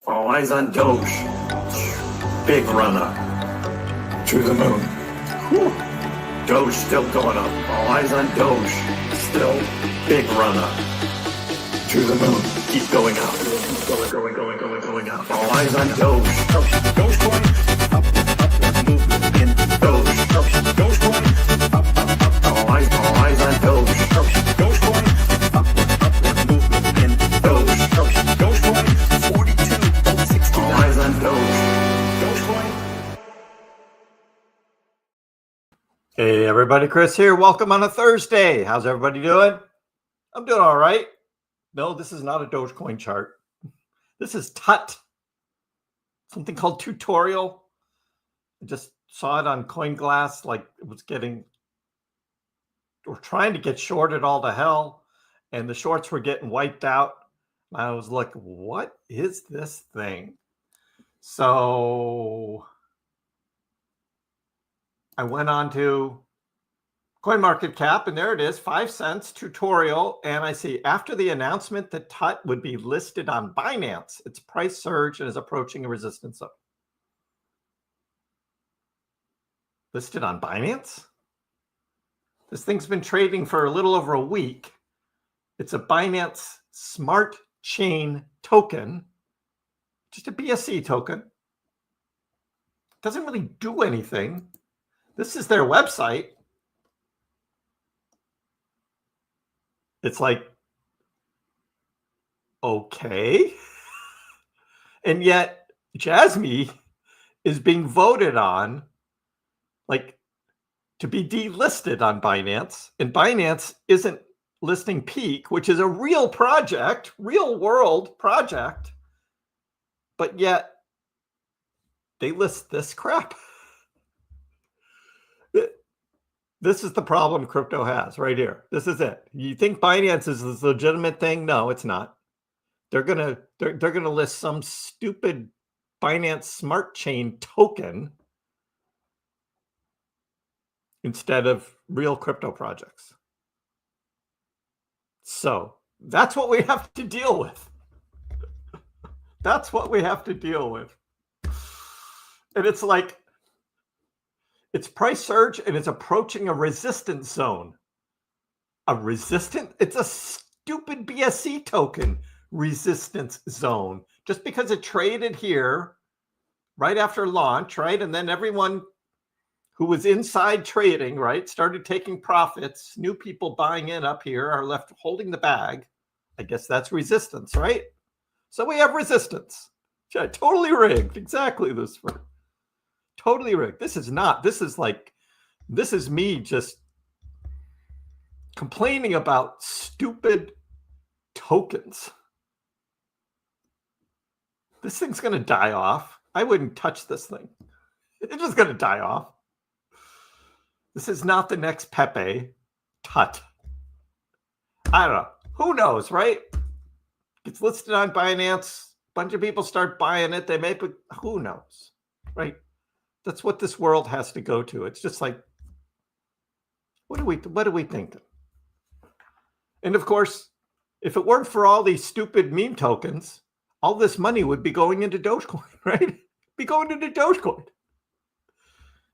All eyes on Doge. Big run up to the moon. Whew. Doge still going up. All eyes on Doge. Still big run up to the moon. Keep going up. Going up. All eyes on Doge. Dogecoin. Upward movement in Doge. Dogecoin. Up. All eyes on Doge. Dogecoin. Upward movement in Doge. Dogecoin. 42.60. All eyes on Doge. Dogecoin. Hey everybody, Kriss here. Welcome on a Thursday. How's everybody doing? I'm doing all right. No, this is not a Dogecoin chart. This is TUT, something called tutorial. I just saw it on CoinGlass, like it was we're trying to get shorted all to hell, and the shorts were getting wiped out. I was like, what is this thing? So I went on to CoinMarketCap, and there it is, 5 cents tutorial. And I see after the announcement that TUT would be listed on Binance, its price surge and is approaching a resistance zone. Listed on Binance? This thing's been trading for a little over a week. It's a Binance Smart Chain token, just a BSC token. Doesn't really do anything. This is their website. It's like, okay. And yet Jasmine is being voted on like to be delisted on Binance. And Binance isn't listing Peak, which is a real project, real world project. But yet they list this crap. This is the problem crypto has right here. This is it. You think Binance is this legitimate thing? No, it's not. They're gonna list some stupid Binance Smart Chain token instead of real crypto projects. So that's what we have to deal with. That's what we have to deal with. And it's like, it's price surge and it's approaching a resistance zone. A resistance? It's a stupid BSC token resistance zone. Just because it traded here right after launch, right? And then everyone who was inside trading, right, started taking profits. New people buying in up here are left holding the bag. I guess that's resistance, right? So we have resistance. Yeah, totally rigged. Exactly this way. Totally rigged. This is not. This is me just complaining about stupid tokens. This thing's going to die off. I wouldn't touch this thing. It's just going to die off. This is not the next Pepe. TUT. I don't know. Who knows, right? It's listed on Binance. A bunch of people start buying it. They may put, who knows, right? That's what this world has to go to. It's just like, what are we thinking? And of course, if it weren't for all these stupid meme tokens, all this money would be going into Dogecoin, right? Be going into Dogecoin.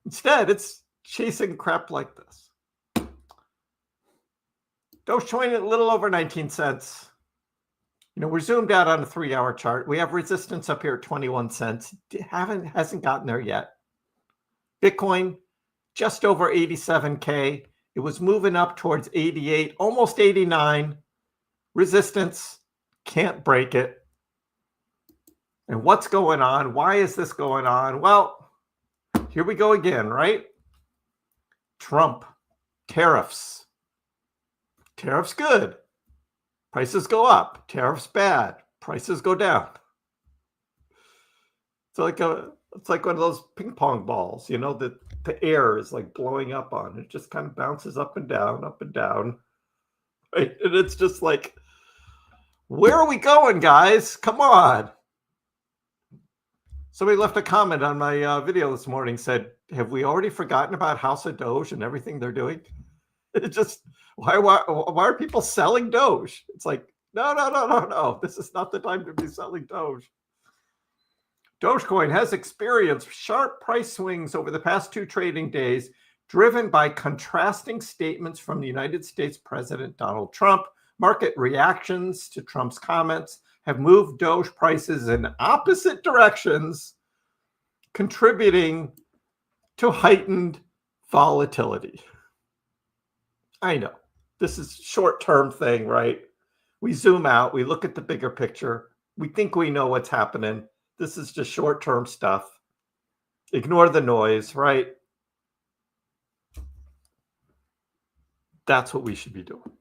Instead, it's chasing crap like this. Dogecoin at a little over 19 cents. You know, we're zoomed out on a 3-hour chart. We have resistance up here at 21 cents. Hasn't gotten there yet. Bitcoin, just over 87K. It was moving up towards 88, almost 89. Resistance, can't break it. And what's going on? Why is this going on? Well, here we go again, right? Trump, tariffs. Tariffs good. Prices go up. Tariffs bad. Prices go down. It's like one of those ping pong balls, you know, that the air is like blowing up on. It just kind of bounces up and down, right? And it's just like, where are we going, guys? Come on. Somebody left a comment on my video this morning, said, have we already forgotten about House of Doge and everything they're doing? It just, why are people selling Doge? It's like, no. This is not the time to be selling Doge. Dogecoin has experienced sharp price swings over the past 2 trading days, driven by contrasting statements from the United States President Donald Trump. Market reactions to Trump's comments have moved Doge prices in opposite directions, contributing to heightened volatility. I know, this is a short-term thing, right? We zoom out, we look at the bigger picture, we think we know what's happening. This is just short-term stuff. Ignore the noise, right? That's what we should be doing.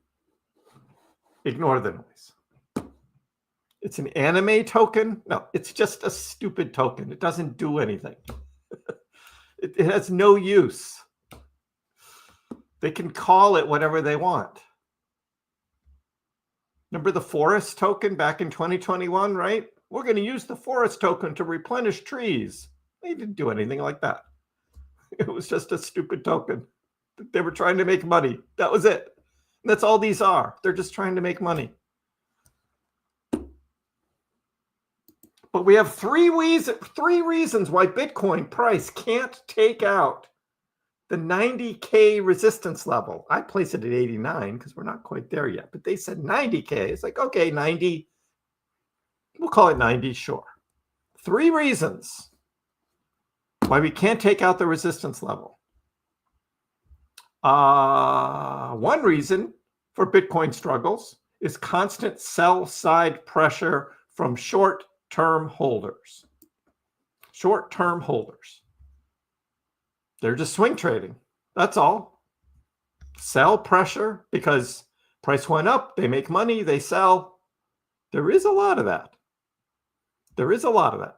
Ignore the noise. It's an anime token? No, it's just a stupid token. It doesn't do anything. It has no use. They can call it whatever they want. Remember the forest token back in 2021, right? We're going to use the forest token to replenish trees. They didn't do anything like that. It was just a stupid token. They were trying to make money. That was it. And that's all these are. They're just trying to make money. But we have three reasons why Bitcoin price can't take out the 90K resistance level. I place it at 89 because we're not quite there yet. But they said 90K. It's like, okay, 90. We'll call it 90, sure. 3 reasons why we can't take out the resistance level. One reason for Bitcoin struggles is constant sell-side pressure from short-term holders. Short-term holders. They're just swing trading. That's all. Sell pressure because price went up. They make money. They sell. There is a lot of that. There is a lot of that.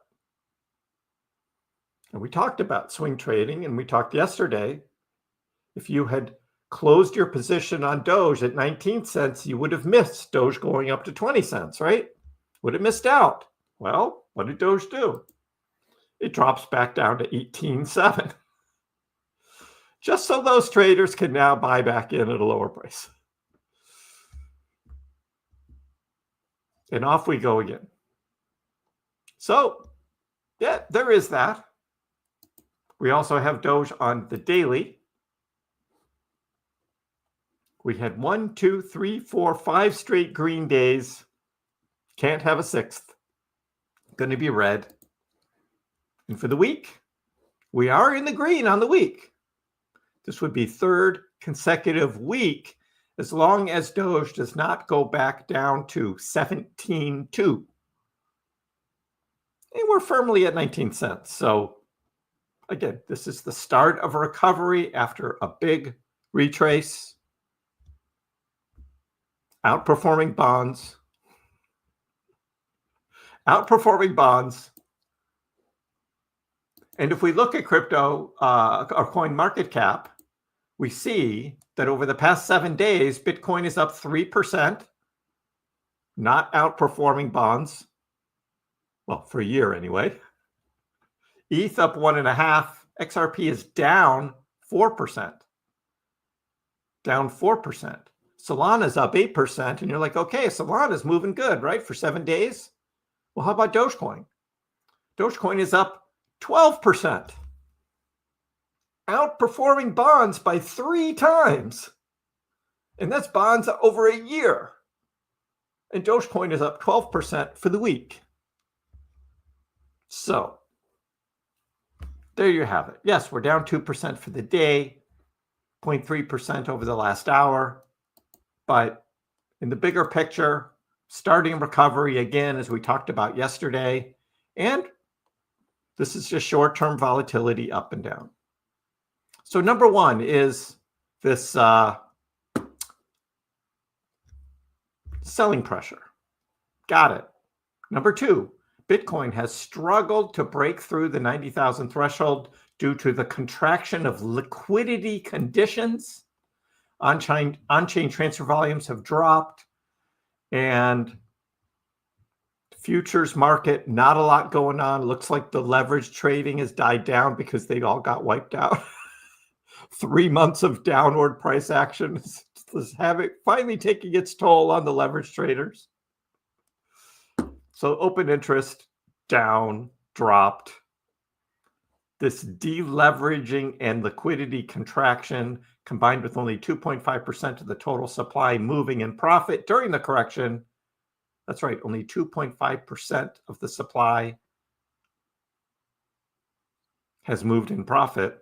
And we talked about swing trading, and we talked yesterday. If you had closed your position on Doge at 19 cents, you would have missed Doge going up to 20 cents, right? Would have missed out. Well, what did Doge do? It drops back down to 18.7. Just so those traders can now buy back in at a lower price. And off we go again. So, yeah, there is that. We also have Doge on the daily. We had 1, 2, 3, 4, 5 straight green days. Can't have a 6th. Going to be red. And for the week, we are in the green on the week. This would be 3rd consecutive week as long as Doge does not go back down to 17.2. And we're firmly at 19 cents. So again, this is the start of a recovery after a big retrace. Outperforming bonds. Outperforming bonds. And if we look at crypto, or coin market cap, we see that over the past 7 days, Bitcoin is up 3%, not outperforming bonds. Well, for a year anyway. ETH up 1.5%. XRP is down 4%. Down 4%. Solana's up 8%. And you're like, okay, Solana's moving good, right? For 7 days. Well, how about Dogecoin? Dogecoin is up 12%. Outperforming bonds by 3 times. And that's bonds over a year. And Dogecoin is up 12% for the week. So, there you have it. Yes, we're down 2% for the day, 0.3% over the last hour. But in the bigger picture, starting recovery again, as we talked about yesterday. And this is just short-term volatility up and down. So number one is this selling pressure. Got it. Number two, Bitcoin has struggled to break through the 90,000 threshold due to the contraction of liquidity conditions. On-chain transfer volumes have dropped, and futures market, not a lot going on. Looks like the leverage trading has died down because they all got wiped out. 3 months of downward price action is finally taking its toll on the leverage traders. So open interest down, dropped. This deleveraging and liquidity contraction combined with only 2.5% of the total supply moving in profit during the correction. That's right, only 2.5% of the supply has moved in profit,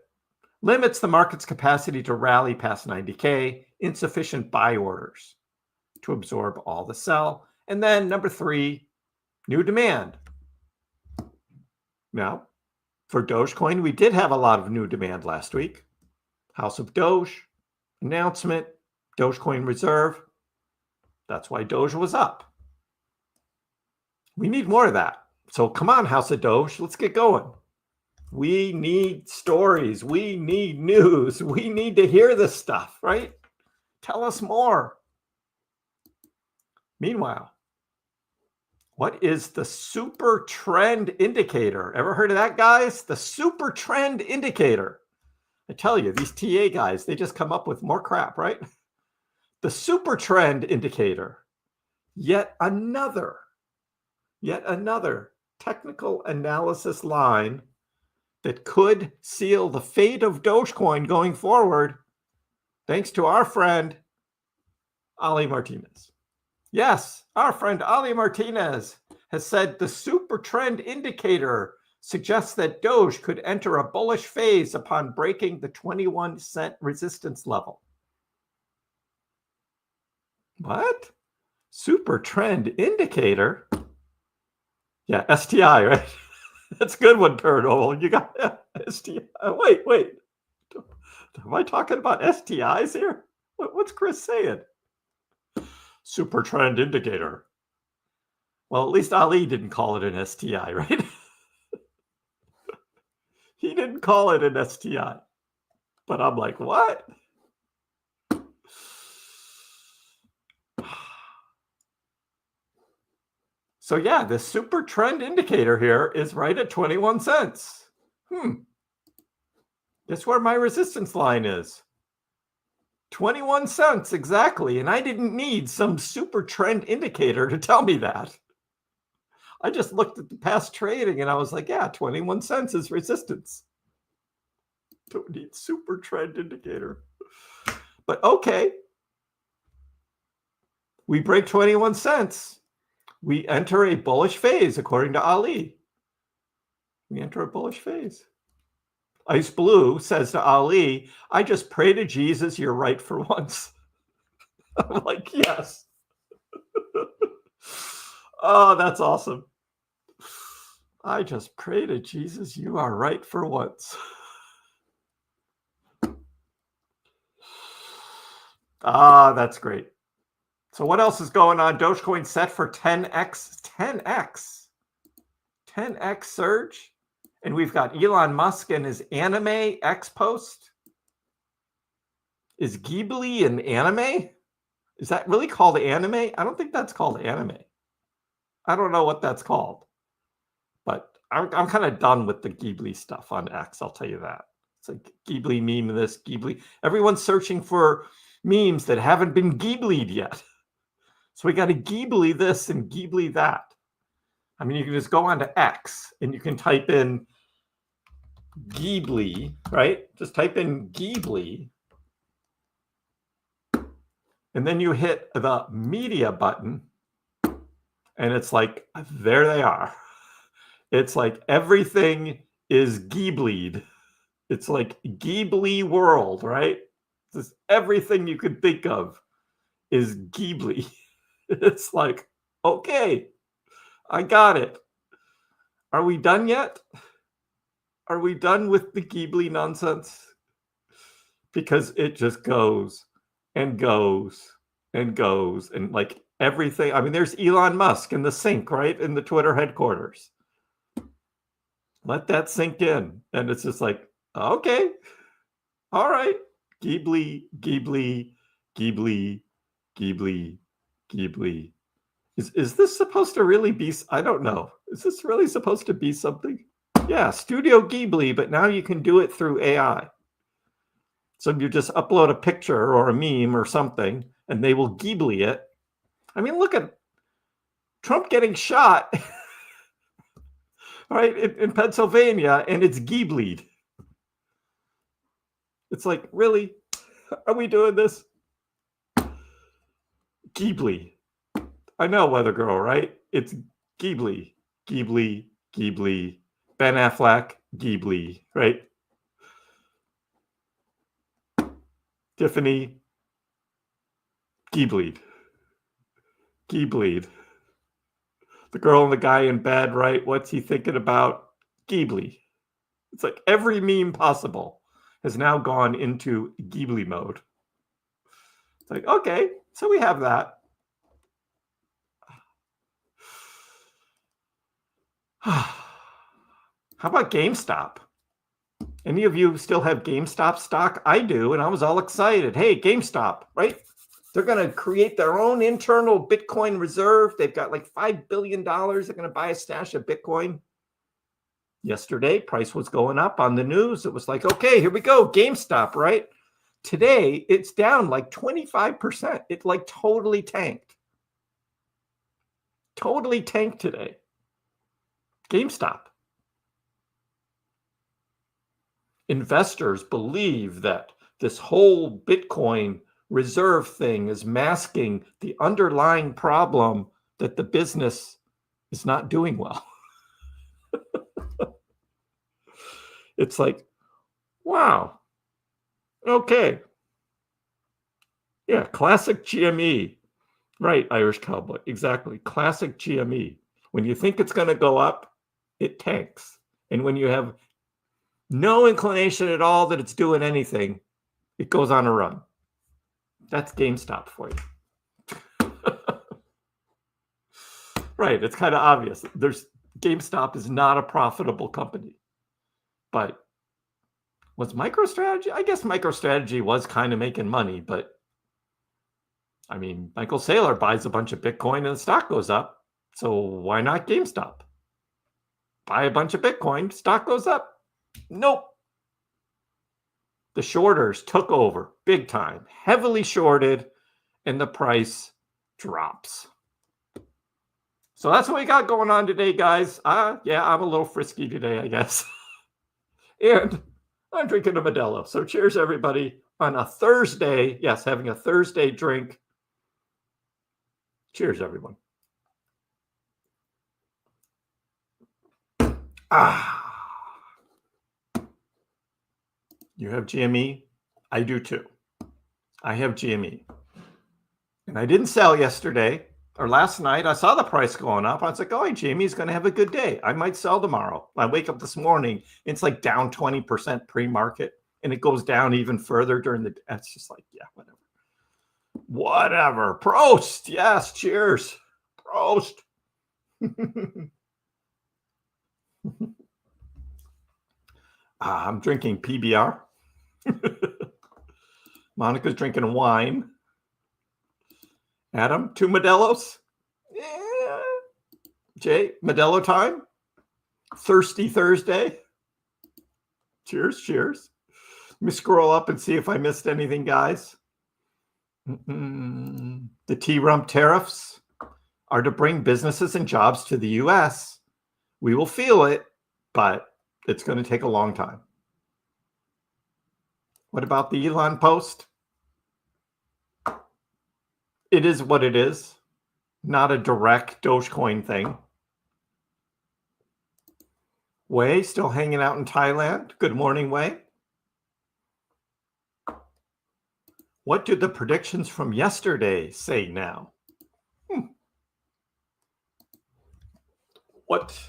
limits the market's capacity to rally past 90K, insufficient buy orders to absorb all the sell. And then number 3, new demand. Now, for Dogecoin, we did have a lot of new demand last week. House of Doge, announcement, Dogecoin reserve. That's why Doge was up. We need more of that. So come on, House of Doge, let's get going. We need stories. We need news. We need to hear this stuff, right? Tell us more. Meanwhile, what is the super trend indicator? Ever heard of that, guys? The super trend indicator. I tell you, these TA guys, they just come up with more crap, right? The super trend indicator. Yet another technical analysis line that could seal the fate of Dogecoin going forward, thanks to our friend, Ali Martinez. Yes, our friend Ali Martinez has said the super trend indicator suggests that Doge could enter a bullish phase upon breaking the 21-cent resistance level. What? Super trend indicator? Yeah, STI, right? That's a good one, Paranormal. You got STI. Wait. Am I talking about STIs here? What's Kriss saying? Super trend indicator. Well, at least Ali didn't call it an STI, right? He didn't call it an STI. But I'm like, what? So yeah, the super trend indicator here is right at 21 cents. Guess where my resistance line is? 21 cents exactly. And I didn't need some super trend indicator to tell me that. I just looked at the past trading and I was like, yeah, 21 cents is resistance. Don't need super trend indicator. But okay. We break 21 cents. We enter a bullish phase, according to Ali. We enter a bullish phase. Ice Blue says to Ali, I just pray to Jesus you're right for once. I'm like, yes. Oh, that's awesome. I just pray to Jesus you are right for once. Ah, that's great. So what else is going on? Dogecoin set for 10x surge. And we've got Elon Musk and his anime X post. Is Ghibli an anime? Is that really called anime? I don't think that's called anime. I don't know what that's called. But I'm kind of done with the Ghibli stuff on X, I'll tell you that. It's like Ghibli meme this, Ghibli. Everyone's searching for memes that haven't been Ghibli'd yet. So we got to Ghibli this and Ghibli that. I mean, you can just go on to X and you can type in Ghibli, right? Just type in Ghibli. And then you hit the media button. And it's like, there they are. It's like everything is Ghibli'd. It's like Ghibli world, right? Just everything you could think of is Ghibli. It's like, okay, I got it. Are we done yet? Are we done with the Ghibli nonsense? Because it just goes and goes and goes and like everything. I mean, there's Elon Musk in the sink, right? In the Twitter headquarters. Let that sink in. And it's just like, okay, all right. Ghibli, Ghibli, Ghibli, Ghibli, Ghibli. Is this supposed to really be? I don't know. Is this really supposed to be something? Yeah, Studio Ghibli, but now you can do it through AI. So you just upload a picture or a meme or something, and they will Ghibli it. I mean, look at Trump getting shot right? In Pennsylvania, and it's Ghibli. It's like, really? Are we doing this? Ghibli. I know, Weather Girl, right? It's Ghibli. Ghibli. Ben Affleck, Ghibli, right? Tiffany, Ghibli. The girl and the guy in bed, right? What's he thinking about? Ghibli. It's like every meme possible has now gone into Ghibli mode. It's like, okay, so we have that. How about GameStop? Any of you still have GameStop stock? I do, and I was all excited. Hey, GameStop, right? They're going to create their own internal Bitcoin reserve. They've got like $5 billion. They're going to buy a stash of Bitcoin. Yesterday, price was going up on the news. It was like, okay, here we go. GameStop, right? Today, it's down like 25%. It like totally tanked. Totally tanked today. GameStop. Investors believe that this whole Bitcoin reserve thing is masking the underlying problem that the business is not doing well. It's like, wow. Okay. Yeah, classic GME. Right, Irish Cowboy. Exactly. Classic GME. When you think it's going to go up, it tanks. And when you have no inclination at all that it's doing anything, it goes on a run. That's GameStop for you. Right, it's kind of obvious. GameStop is not a profitable company. But was MicroStrategy? I guess MicroStrategy was kind of making money, but I mean, Michael Saylor buys a bunch of Bitcoin and the stock goes up. So why not GameStop? Buy a bunch of Bitcoin, stock goes up. Nope. The shorters took over big time, heavily shorted, and the price drops. So that's what we got going on today, guys. Yeah, I'm a little frisky today, I guess. And I'm drinking a Modelo. So cheers, everybody, on a Thursday. Yes, having a Thursday drink. Cheers, everyone. You have GME? I do too. I have GME. And I didn't sell yesterday or last night. I saw the price going up. I was like, oh, GME's going to have a good day. I might sell tomorrow. I wake up this morning, it's like down 20% pre-market, and it goes down even further during the day. It's just like, yeah, whatever. Whatever. Prost. Yes, cheers. Prost. I'm drinking PBR. Monica's drinking wine. Adam, 2 Modelos? Yeah. Jay, Modelo time? Thirsty Thursday? Cheers, cheers. Let me scroll up and see if I missed anything, guys. The T-Rump tariffs are to bring businesses and jobs to the U.S. We will feel it, but it's going to take a long time. What about the Elon post? It is what it is. Not a direct Dogecoin thing. Wei still hanging out in Thailand. Good morning, Wei. What do the predictions from yesterday say now? What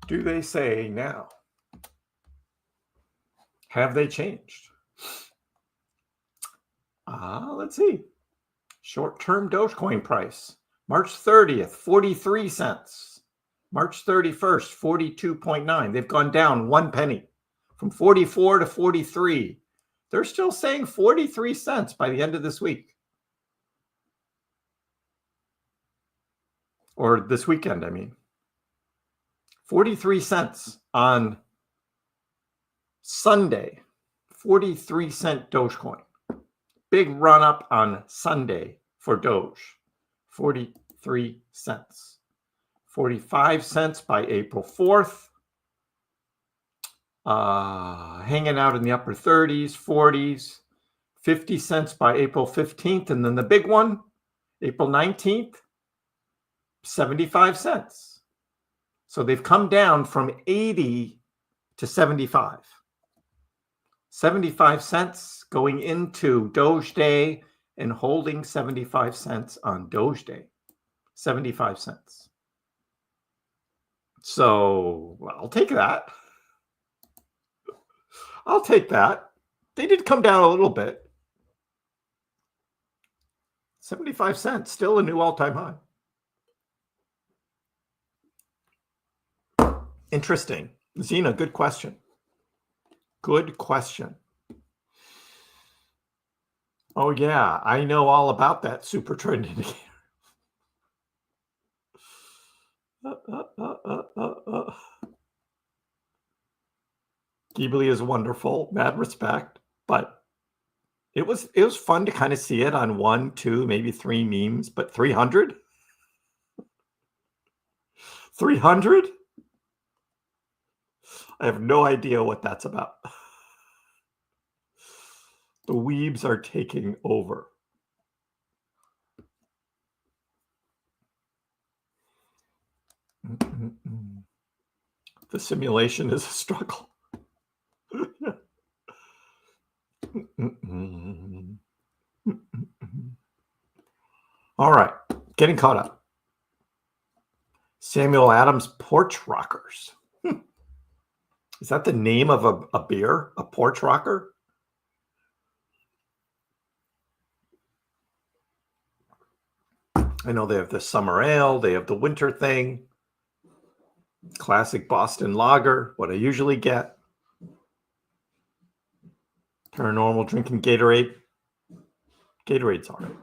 do they say now? Have they changed? Let's see. Short-term Dogecoin price. March 30th, 43 cents. March 31st, 42.9. They've gone down 1 penny from 44 to 43. They're still saying 43 cents by the end of this week. Or this weekend, I mean. 43 cents on Sunday. 43 cent Dogecoin. Big run up on Sunday for Doge. 43 cents. 45 cents by April 4th. Hanging out in the upper 30s, 40s, 50 cents by April 15th. And then the big one, April 19th, 75 cents. So they've come down from 80 to 75. 75 cents going into Doge Day and holding 75 cents on Doge Day. 75 cents. So I'll take that. I'll take that. They did come down a little bit. 75 cents, still a new all-time high. Interesting. Zena, good question. Good question. Oh, yeah, I know all about that super trend indicator. Ghibli is wonderful, mad respect, but it was fun to kind of see it on 1, 2, maybe 3 memes, but 300? 300? I have no idea what that's about. The weebs are taking over. The simulation is a struggle. All right, getting caught up. Samuel Adams Porch Rockers. Is that the name of a beer? A porch rocker? I know they have the summer ale. They have the winter thing. Classic Boston lager, what I usually get. Paranormal drinking Gatorade. Gatorade's all right.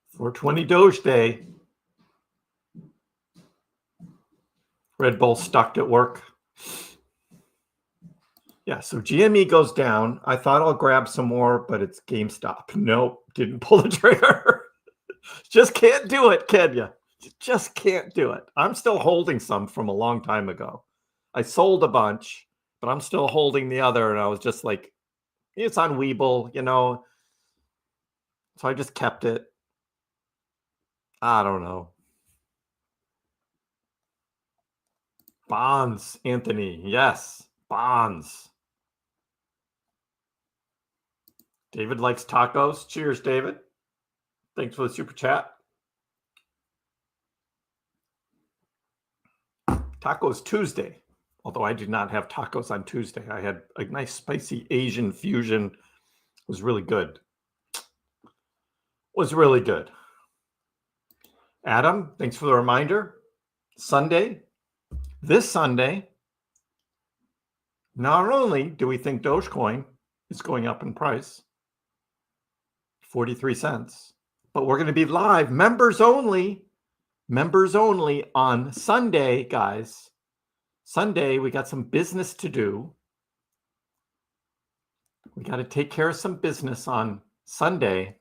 420 Doge Day. Red Bull stuck at work. Yeah, so GME goes down. I thought I'll grab some more, but it's GameStop. Nope, didn't pull the trigger. Just can't do it, can you? You just can't do it. I'm still holding some from a long time ago. I sold a bunch, but I'm still holding the other. And I was just like, it's on Weeble, you know. So I just kept it. I don't know. Bonds, Anthony. Yes, bonds. David likes tacos. Cheers, David. Thanks for the super chat. Tacos Tuesday. Although I did not have tacos on Tuesday. I had a nice spicy Asian fusion. It was really good. Was really good. Adam, thanks for the reminder. Sunday. This Sunday, not only do we think Dogecoin is going up in price, 43 cents, but we're going to be live, members only on Sunday, guys. Sunday, we got some business to do. We got to take care of some business on Sunday,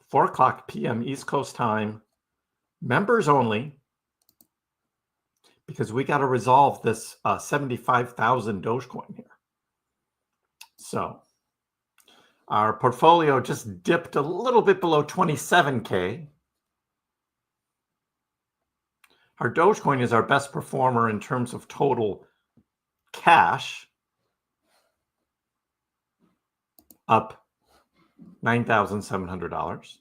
4 o'clock p.m. East Coast time, members only. Because we got to resolve this 75,000 Dogecoin here. So our portfolio just dipped a little bit below 27K. Our Dogecoin is our best performer in terms of total cash, up $9,700.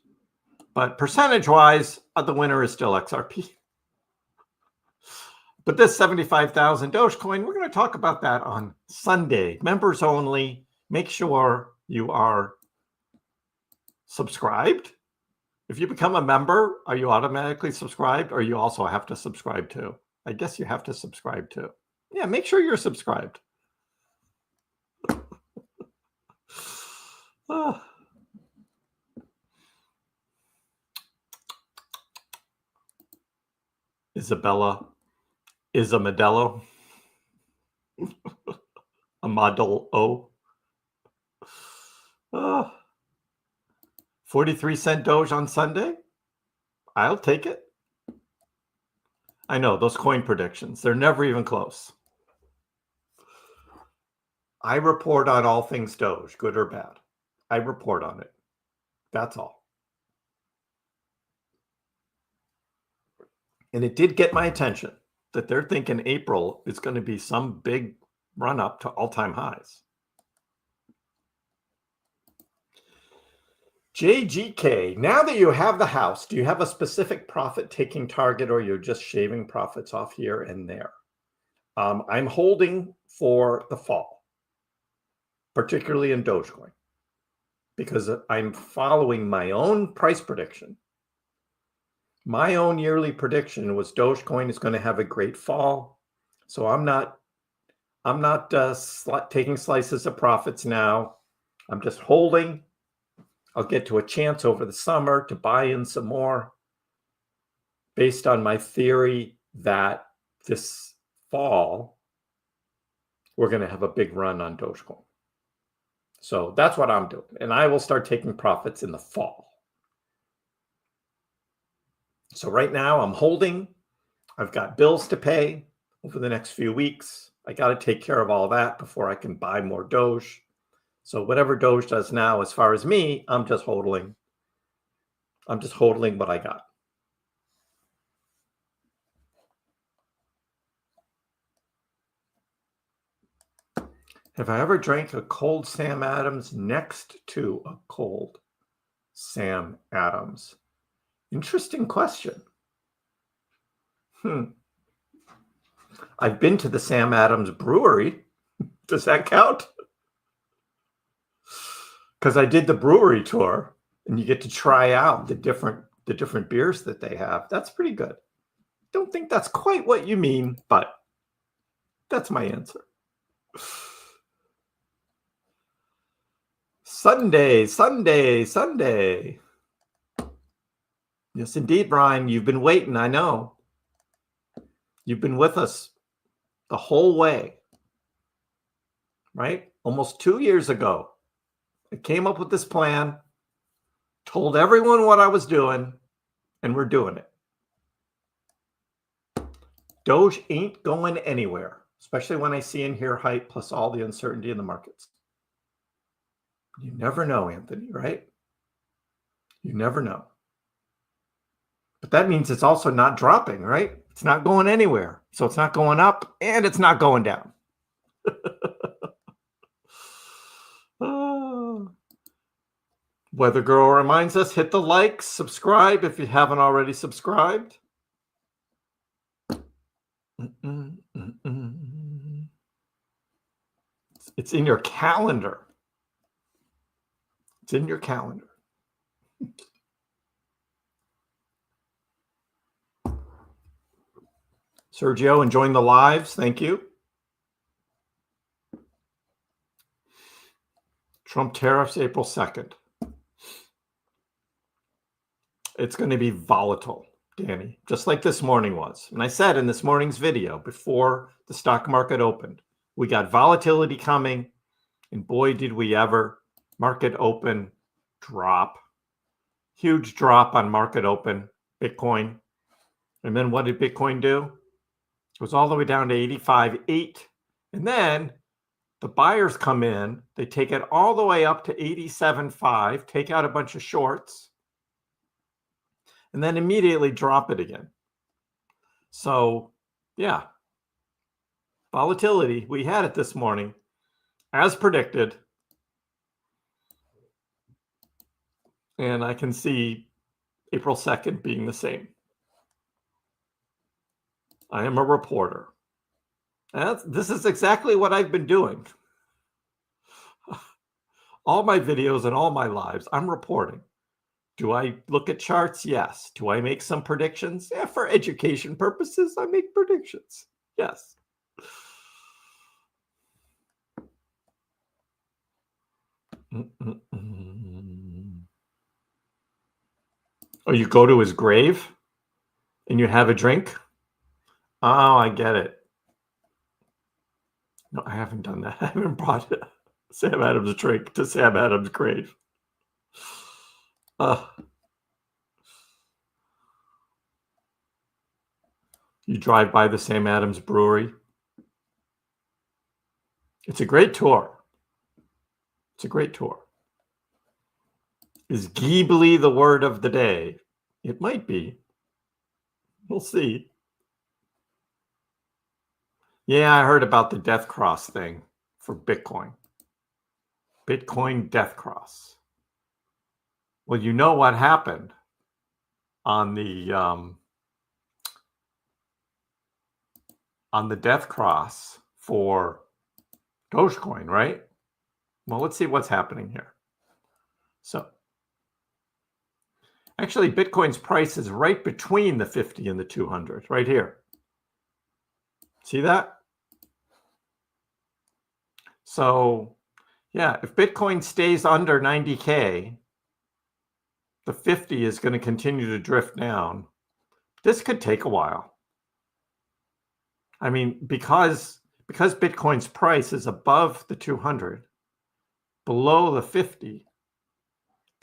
But percentage-wise, the winner is still XRP. But this 75,000 Dogecoin, we're going to talk about that on Sunday. Members only. Make sure you are subscribed. If you become a member, are you automatically subscribed, or you also have to subscribe too? I guess you have to subscribe too. Yeah, make sure you're subscribed. Isabella is a Modelo. A Model O. 43 cent Doge on Sunday. I'll take it. I know those coin predictions, they're never even close. I report on all things Doge, good or bad. I report on it. That's all. And it did get my attention that they're thinking April is going to be some big run up to all-time highs. JGK, now that you have the house, do you have a specific profit-taking target or you're just shaving profits off here and there? I'm holding for the fall, particularly in Dogecoin, because I'm following my own price prediction. My own yearly prediction was Dogecoin is going to have a great fall. So I'm not taking slices of profits now. I'm just holding. I'll get to a chance over the summer to buy in some more based on my theory that this fall we're going to have a big run on Dogecoin. So that's what I'm doing. And I will start taking profits in the fall. So right now I'm holding. I've got bills to pay over the next few weeks. I got to take care of all that before I can buy more Doge. So whatever Doge does now, as far as me, I'm just hodling. I'm just hodling what I got. Have I ever drank a cold Sam Adams next to a cold Sam Adams? Interesting question. I've been to the Sam Adams brewery. Does that count? Because I did the brewery tour and you get to try out the different beers that they have. That's pretty good. Don't think that's quite what you mean, but that's my answer. Sunday. Yes, indeed, Brian. You've been waiting. I know. You've been with us the whole way, right? Almost 2 years ago, I came up with this plan, told everyone what I was doing, and we're doing it. Doge ain't going anywhere, especially when I see and hear hype plus all the uncertainty in the markets. You never know, Anthony, right? You never know. But that means it's also not dropping, right? It's not going anywhere. So it's not going up and it's not going down. Weather Girl reminds us, hit the like, subscribe if you haven't already subscribed. It's in your calendar. It's in your calendar. Sergio, enjoying the lives. Thank you. Trump tariffs April 2nd. It's going to be volatile, Danny, just like this morning was. And I said in this morning's video before the stock market opened, we got volatility coming, and boy, did we ever. Market open, drop. Huge drop on market open, Bitcoin. And then what did Bitcoin do? It was all the way down to 85.8. And then the buyers come in, they take it all the way up to 87.5, take out a bunch of shorts, and then immediately drop it again. So, yeah, volatility. We had it this morning, as predicted. And I can see April 2nd being the same. I am a reporter. This is exactly what I've been doing. All my videos and all my lives, I'm reporting. Do I look at charts? Yes. Do I make some predictions? Yeah, for education purposes, I make predictions. Yes. Oh, you go to his grave and you have a drink? Oh, I get it. No, I haven't done that. I haven't brought Sam Adams' drink to Sam Adams' grave. You drive by the Sam Adams Brewery. It's a great tour. It's a great tour. Is Ghibli the word of the day? It might be. We'll see. Yeah, I heard about the death cross thing for Bitcoin. Bitcoin death cross. Well, you know what happened on the death cross for Dogecoin, right? Well, let's see what's happening here. So, actually, Bitcoin's price is right between the 50 and the 200, right here. See that? So, yeah, if Bitcoin stays under 90K, the 50 is going to continue to drift down. This could take a while. I mean, because Bitcoin's price is above the 200, below the 50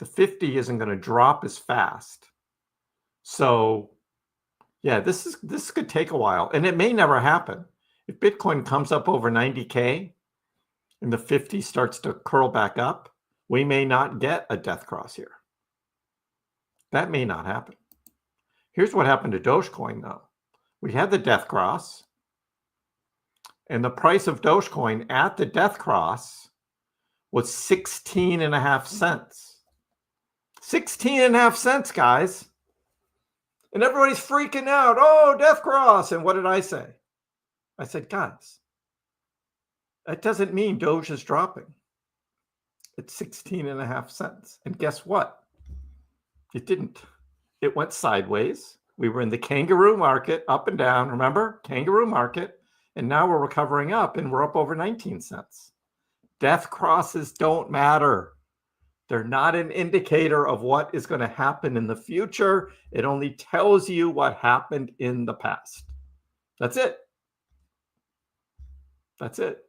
isn't going to drop as fast. So, yeah, this could take a while, and it may never happen. If Bitcoin comes up over 90K and the 50 starts to curl back up, we may not get a death cross here. That may not happen. Here's what happened to Dogecoin, though. We had the death cross, and the price of Dogecoin at the death cross was 16.5 cents. 16.5 cents, guys. And everybody's freaking out. Oh, death cross. And what did I say? I said, guys, that doesn't mean Doge is dropping. It's 16.5 cents. And guess what? It didn't. It went sideways. We were in the kangaroo market, up and down. Remember? Kangaroo market. And now we're recovering up, and we're up over 19 cents. Death crosses don't matter. They're not an indicator of what is going to happen in the future. It only tells you what happened in the past. That's it. That's it.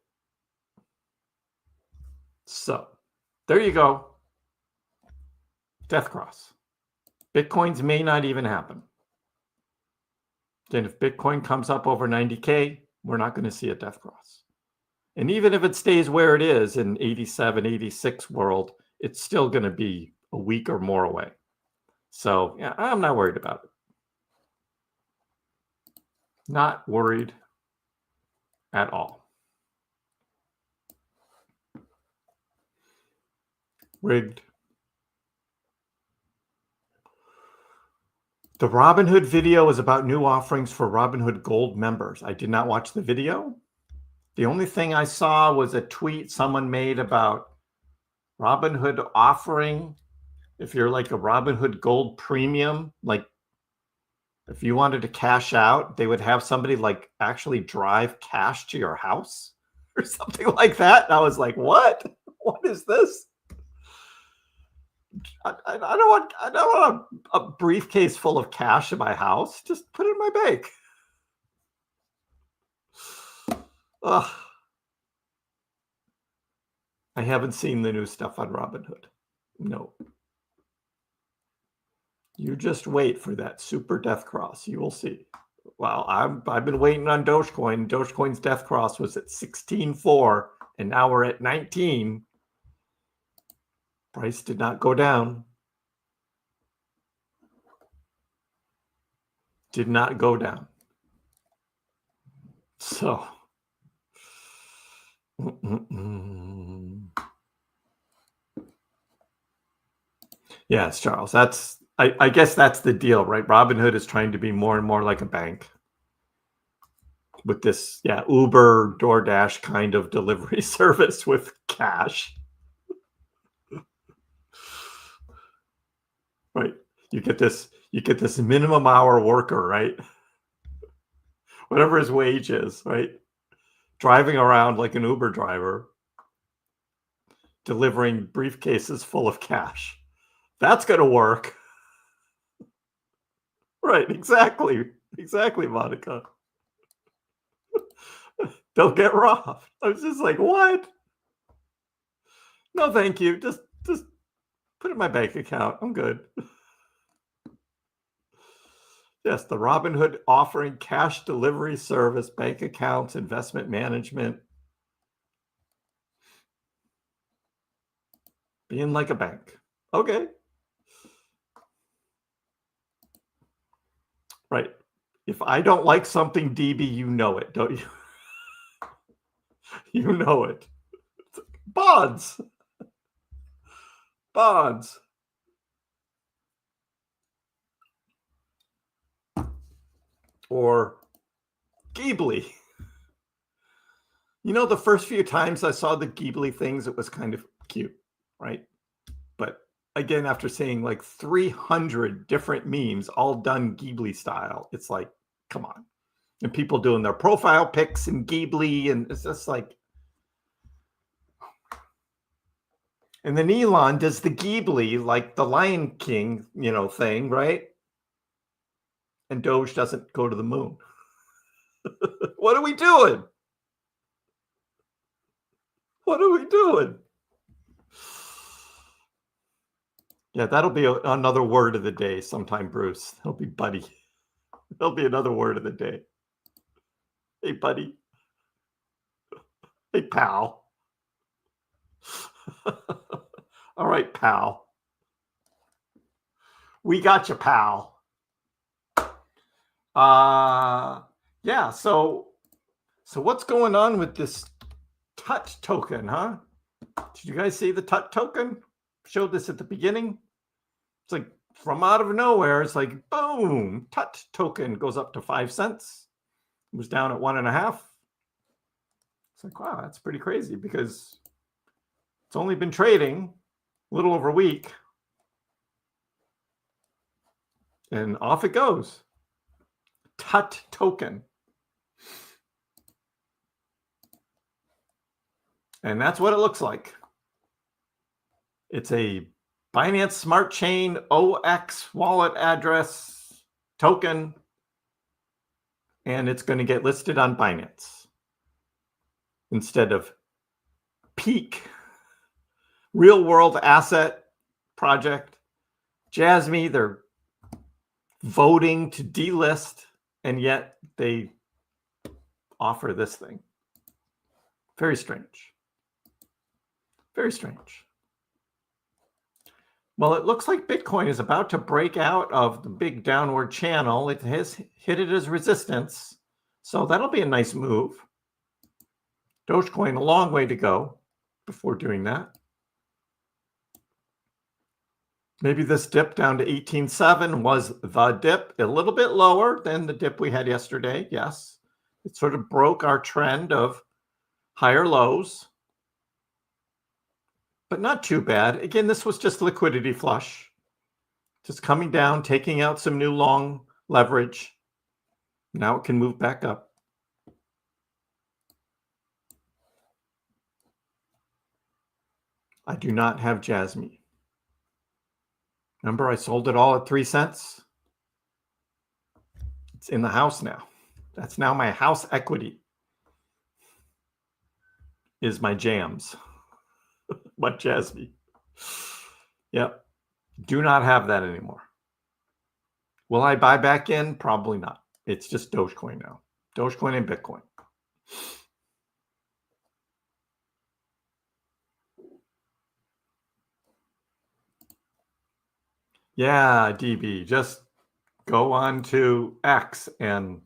So, there you go. Death cross. Bitcoins may not even happen. Then if Bitcoin comes up over 90K, we're not going to see a death cross. And even if it stays where it is in 87, 86 world, it's still going to be a week or more away. So, yeah, I'm not worried about it. Not worried at all. Rigged. The Robinhood video is about new offerings for Robinhood Gold members. I did not watch the video. The only thing I saw was a tweet someone made about Robinhood offering, if you're like a Robinhood Gold premium, like if you wanted to cash out, they would have somebody like actually drive cash to your house or something like that. And I was like, what? What is this? I don't want a briefcase full of cash in my house. Just put it in my bank. Ugh. I haven't seen the new stuff on Robinhood. No. You just wait for that super death cross. You will see. Well, I've been waiting on Dogecoin. Dogecoin's death cross was at 16.4, and now we're at 19. Price did not go down. Did not go down. So. Yes, Charles. I guess that's the deal, right? Robinhood is trying to be more and more like a bank with this, Uber, DoorDash kind of delivery service with cash. Right. You get this minimum hour worker, right? Whatever his wage is, right? Driving around like an Uber driver, delivering briefcases full of cash. That's going to work. Right, exactly, Monica. They'll get robbed. I was just like, what? No, thank you. Just put it in my bank account. I'm good. Yes, the Robinhood offering cash delivery service, bank accounts, investment management. Being like a bank. Okay. Right. If I don't like something, DB, you know it, don't you? You know it. Bonds. Bonds. Or Ghibli. You know, the first few times I saw the Ghibli things, it was kind of cute, right? But again, after seeing like 300 different memes, all done Ghibli style, it's like, come on. And people doing their profile pics in Ghibli, and it's just like. And then Elon does the Ghibli, like the Lion King, thing, right? And Doge doesn't go to the moon. What are we doing? What are we doing? Yeah, that'll be another word of the day sometime, Bruce. It'll be buddy. There'll be another word of the day. Hey, buddy. Hey, pal. All right, pal. We got you, pal. Yeah, so what's going on with this TUT token, huh? Did you guys see the TUT token? Showed this at the beginning. It's like from out of nowhere, it's like, boom, TUT token goes up to 5 cents. It was down at 1.5. It's like, wow, that's pretty crazy because it's only been trading a little over a week. And off it goes. TUT token. And that's what it looks like. It's a Binance Smart Chain OX wallet address token. And it's going to get listed on Binance instead of Peak Real World Asset Project. Jasmy, they're voting to delist, and yet they offer this thing. Very strange. Very strange. Well, it looks like Bitcoin is about to break out of the big downward channel. It has hit it as resistance. So that'll be a nice move. Dogecoin, a long way to go before doing that. Maybe this dip down to 18.7 was the dip, a little bit lower than the dip we had yesterday. Yes, it sort of broke our trend of higher lows, but not too bad. Again, this was just liquidity flush, just coming down, taking out some new long leverage. Now it can move back up. I do not have Jasmy. Remember, I sold it all at 3 cents. It's in the house now. That's now my house equity. Is my jams. What Jasmy? Yep. Do not have that anymore. Will I buy back in? Probably not. It's just Dogecoin now. Dogecoin and Bitcoin. Yeah, DB, just go on to X and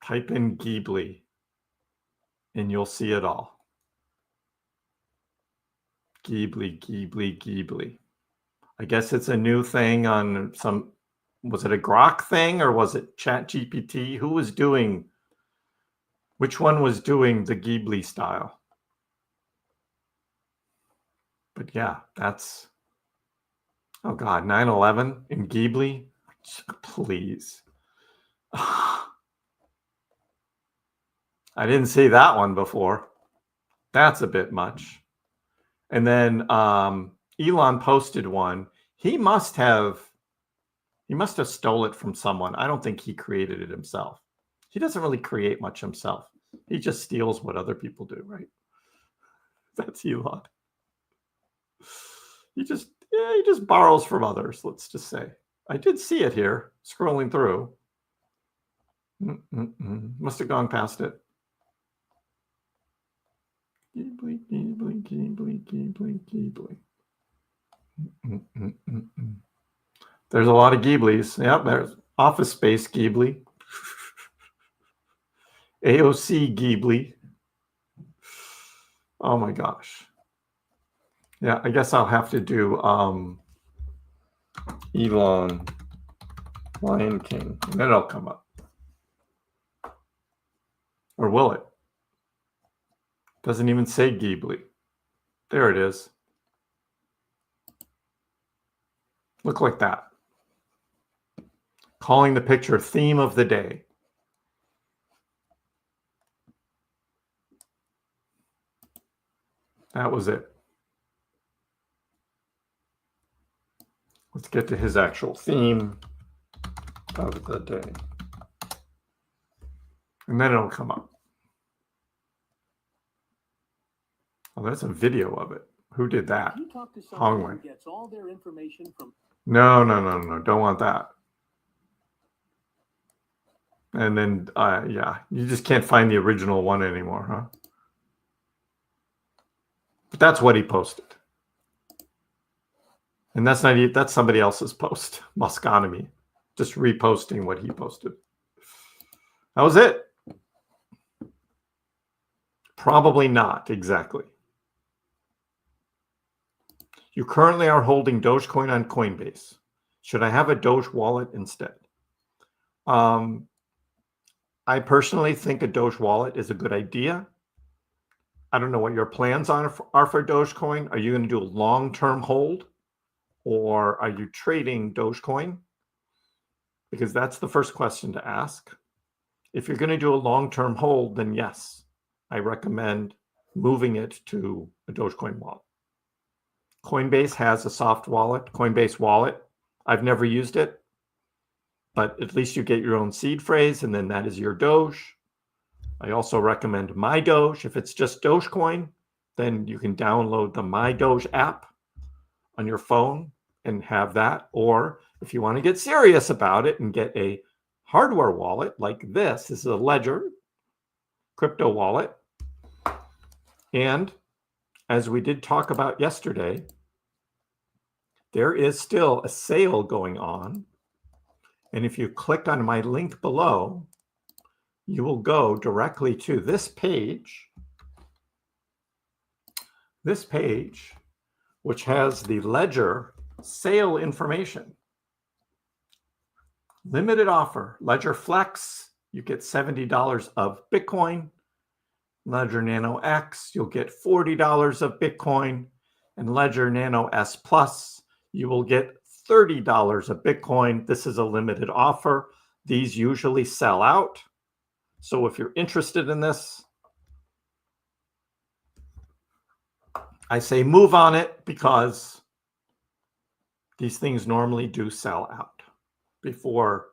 type in Ghibli and you'll see it all. Ghibli, Ghibli, Ghibli. I guess it's a new thing on some, was it a Grok thing or was it ChatGPT? Who was doing, which one was doing the Ghibli style? But yeah, that's, oh God, 9/11 in Ghibli? Please. I didn't see that one before. That's a bit much. And then Elon posted one. He must have stole it from someone. I don't think he created it himself. He doesn't really create much himself. He just steals what other people do, right? That's Elon. He just borrows from others, let's just say. I did see it here, scrolling through. Must have gone past it. Ghibli, Ghibli, Ghibli, Ghibli, Ghibli. There's a lot of Ghiblis. Yep, there's Office Space Ghibli. AOC Ghibli. Oh my gosh. Yeah, I guess I'll have to do Elon Lion King, and then it'll come up. Or will it? Doesn't even say Ghibli. There it is. Look like that. Calling the picture theme of the day. That was it. Let's get to his actual theme of the day. And then it'll come up. Oh, that's a video of it. Who did that? Hongwei. Gets all their information from... No. Don't want that. And then, yeah, you just can't find the original one anymore, huh? But that's what he posted. And that's somebody else's post, Mosconomy, just reposting what he posted. That was it. Probably not exactly. You currently are holding Dogecoin on Coinbase. Should I have a Doge wallet instead? I personally think a Doge wallet is a good idea. I don't know what your plans are for Dogecoin. Are you going to do a long-term hold, or are you trading Dogecoin? Because that's the first question to ask. If you're going to do a long-term hold, then yes, I recommend moving it to a Dogecoin wallet. Coinbase has a soft wallet, Coinbase Wallet. I've never used it, but at least you get your own seed phrase, and then that is your Doge. I also recommend MyDoge. If it's just Dogecoin, then you can download the MyDoge app on your phone and have that. Or if you want to get serious about it and get a hardware wallet like this is a Ledger crypto wallet. And as we did talk about yesterday, there is still a sale going on. And if you click on my link below, you will go directly to this page, which has the Ledger sale information. Limited offer, Ledger Flex, you get $70 of Bitcoin. Ledger Nano X, you'll get $40 of Bitcoin. And Ledger Nano S Plus, you will get $30 of Bitcoin. This is a limited offer. These usually sell out. So if you're interested in this, I say move on it, because these things normally do sell out before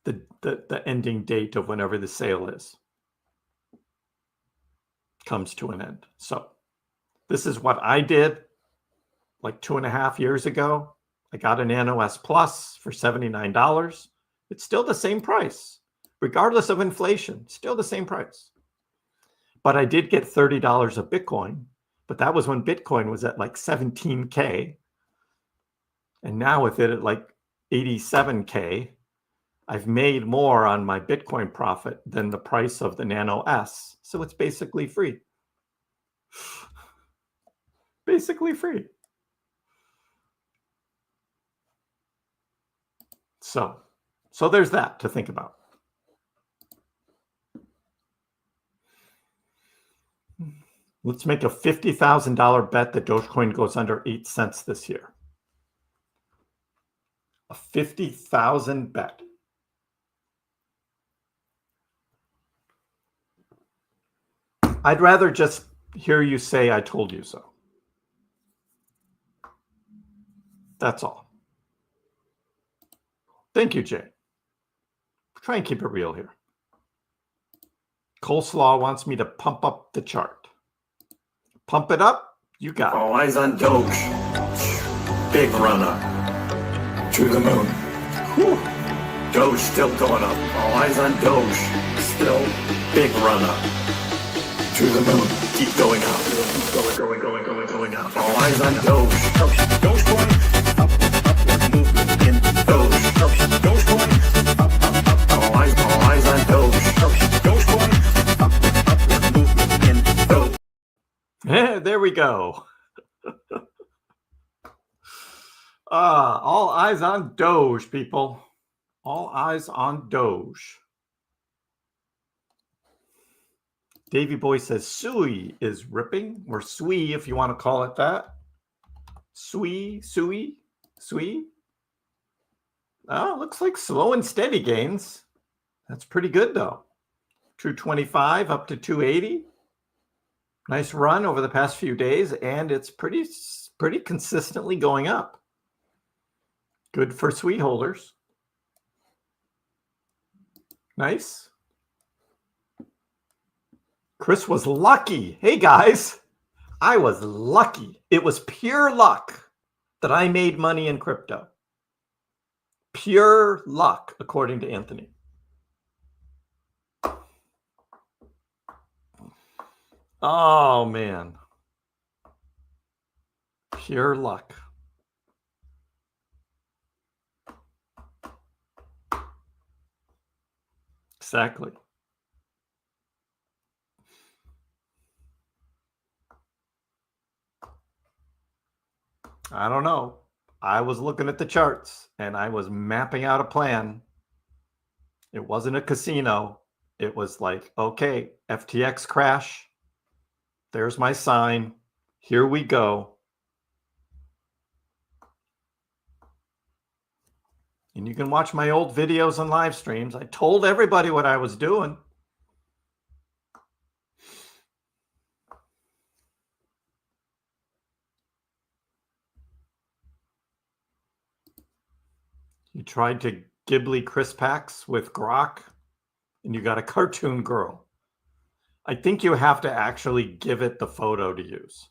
the ending date of whenever the sale is comes to an end. So this is what I did like 2.5 years ago. I got a Nano S Plus for $79. It's still the same price. Regardless of inflation, still the same price. But I did get $30 of Bitcoin, but that was when Bitcoin was at like 17K. And now with it at like 87K, I've made more on my Bitcoin profit than the price of the Nano S. So it's basically free. Basically free. So there's that to think about. Let's make a $50,000 bet that Dogecoin goes under 8 cents this year. A 50,000 bet. I'd rather just hear you say, I told you so. That's all. Thank you, Jay. Try and keep it real here. Coleslaw wants me to pump up the chart. Pump it up, you got it. All eyes on Doge. Big run up. to the moon. Whew. Doge still going up. All eyes on Doge. Still big run up. To the moon. Keep going up. Going up. All eyes on Doge. Dogecoin. Upward movement in Doge. Dogecoin. Up. All eyes on Doge. Dogecoin. Upward movement in Doge. There we go. All eyes on Doge, people. All eyes on Doge. Davy Boy says Sui is ripping, or Sui if you want to call it that. Sui. Oh, looks like slow and steady gains. That's pretty good though. 225 up to 280. Nice run over the past few days, and it's pretty consistently going up. Good for Sui holders. Nice. Kriss was lucky. Hey guys, I was lucky. It was pure luck that I made money in crypto. Pure luck, according to Anthony. Oh man. Pure luck. Exactly. I don't know. I was looking at the charts and I was mapping out a plan. It wasn't a casino. It was like, okay, FTX crash. There's my sign. Here we go. And you can watch my old videos and live streams. I told everybody what I was doing. You tried to Ghibli KrissPax with Grok, and you got a cartoon girl. I think you have to actually give it the photo to use.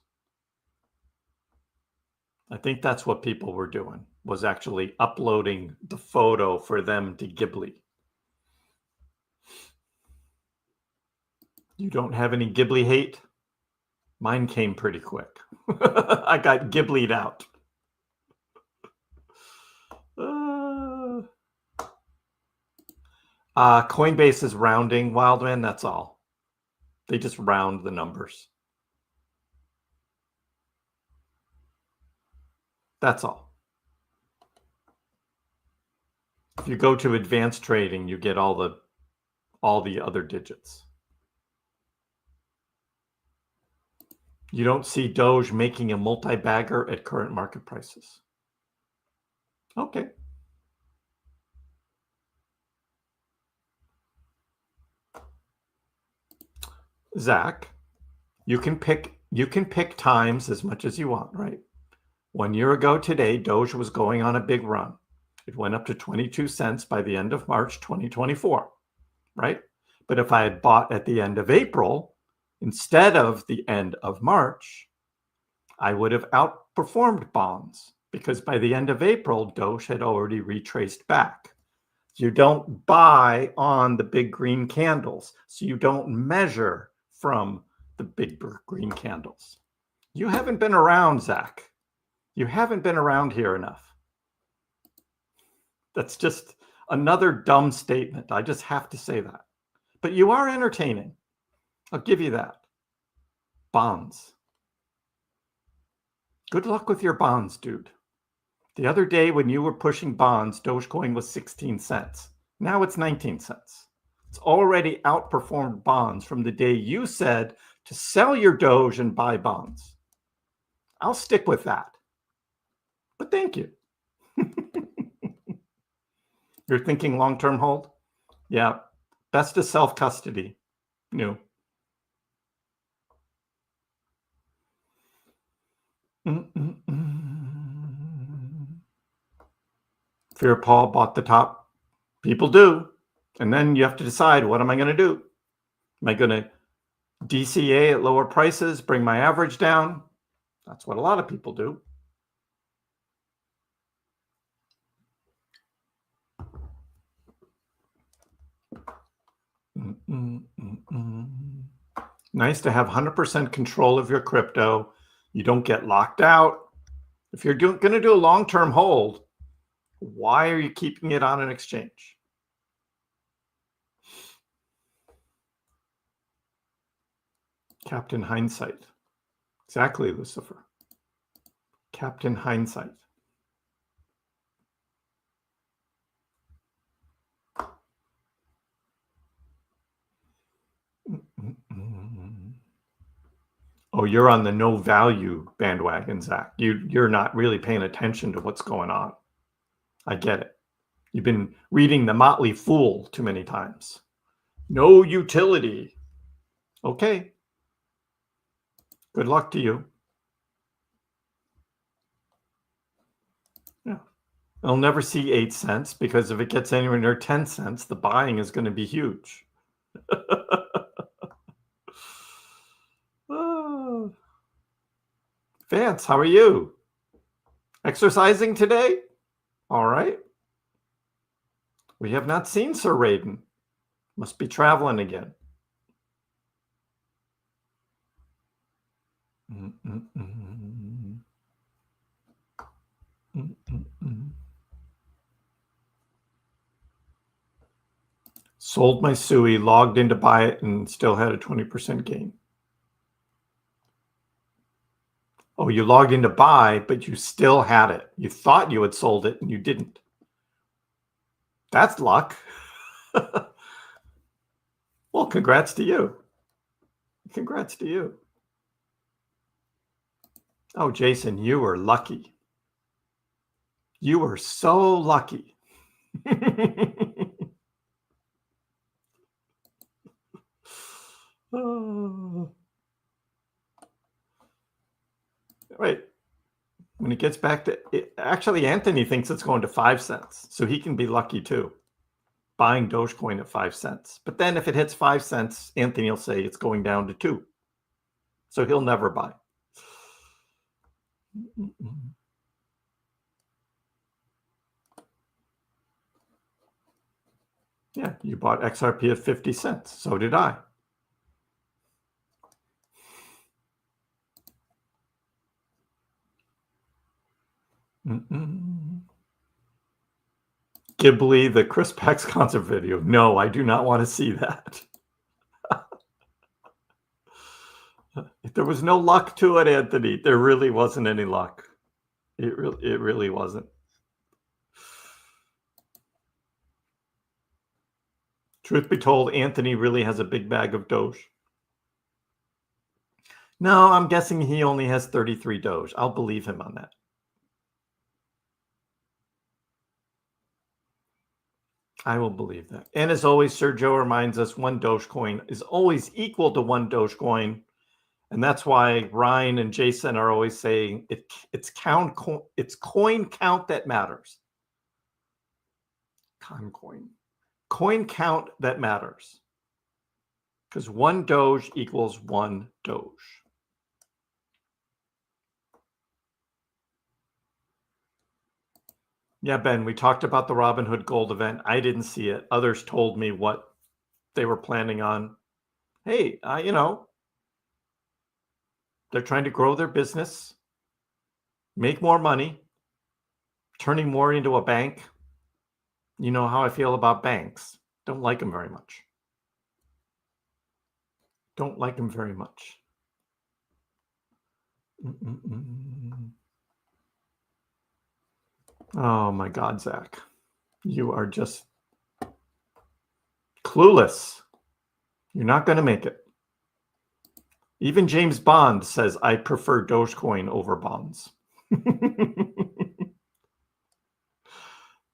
I think that's what people were doing, was actually uploading the photo for them to Ghibli. You don't have any Ghibli hate? Mine came pretty quick. I got Ghibli'd out. Coinbase is rounding, Wildman, that's all. They just round the numbers. That's all. If you go to advanced trading, you get all the other digits. You don't see Doge making a multi-bagger at current market prices. Okay. Zach, you can pick times as much as you want, right? 1 year ago today, Doge was going on a big run. It went up to 22 cents by the end of March 2024, right? But if I had bought at the end of April instead of the end of March, I would have outperformed bonds because by the end of April, Doge had already retraced back. You don't buy on the big green candles, so you don't measure from the big green candles. You haven't been around, Zach. You haven't been around here enough. That's just another dumb statement. I just have to say that. But you are entertaining. I'll give you that. Bonds. Good luck with your bonds, dude. The other day when you were pushing bonds, Dogecoin was 16 cents. Now it's 19 cents. It's already outperformed bonds from the day you said to sell your Doge and buy bonds. I'll stick with that. But thank you. You're thinking long-term hold? Yeah. Best to self-custody. New. Fear Paul bought the top. People do. And then you have to decide, what am I going to do? Am I going to DCA at lower prices, bring my average down? That's what a lot of people do. Nice to have 100% control of your crypto. You don't get locked out. If you're going to do a long-term hold, why are you keeping it on an exchange? Captain Hindsight. Exactly, Lucifer. Captain Hindsight. Oh, you're on the no value bandwagon, Zach. You're not really paying attention to what's going on. I get it. You've been reading The Motley Fool too many times. No utility. Okay. Good luck to you. Yeah. I'll never see 8 cents because if it gets anywhere near 10 cents, the buying is going to be huge. Vance, how are you? Exercising today? All right. We have not seen Sir Raiden. Must be traveling again. Sold my SUI, logged in to buy it, and still had a 20% gain. Oh, you logged in to buy, but you still had it. You thought you had sold it, and you didn't. That's luck. Well, congrats to you. Congrats to you. Oh, Jason, you were lucky. You were so lucky. Oh. Wait, when it gets back to it, actually, Anthony thinks it's going to 5 cents, so he can be lucky too, buying Dogecoin at 5 cents. But then if it hits 5 cents, Anthony will say it's going down to 2, so he'll never buy. Yeah, you bought XRP at 50 cents. So did I. Ghibli, the KrissPax concert video. No, I do not want to see that. There was no luck to it, Anthony. There really wasn't any luck. It really wasn't. Truth be told, Anthony really has a big bag of Doge. No, I'm guessing he only has 33 Doge. I'll believe him on that. I will believe that. And as always, Sir Joe reminds us 1 Dogecoin is always equal to 1 Dogecoin. And that's why Ryan and Jason are always saying it's coin count that matters. Coin count that matters. Because 1 Doge equals 1 Doge. Yeah, Ben, we talked about the Robinhood Gold event. I didn't see it. Others told me what they were planning on. Hey, you know, they're trying to grow their business, make more money, turning more into a bank. You know how I feel about banks. Don't like them very much. Don't like them very much. Oh my God, Zach. You are just clueless. You're not going to make it. Even James Bond says, I prefer Dogecoin over bonds.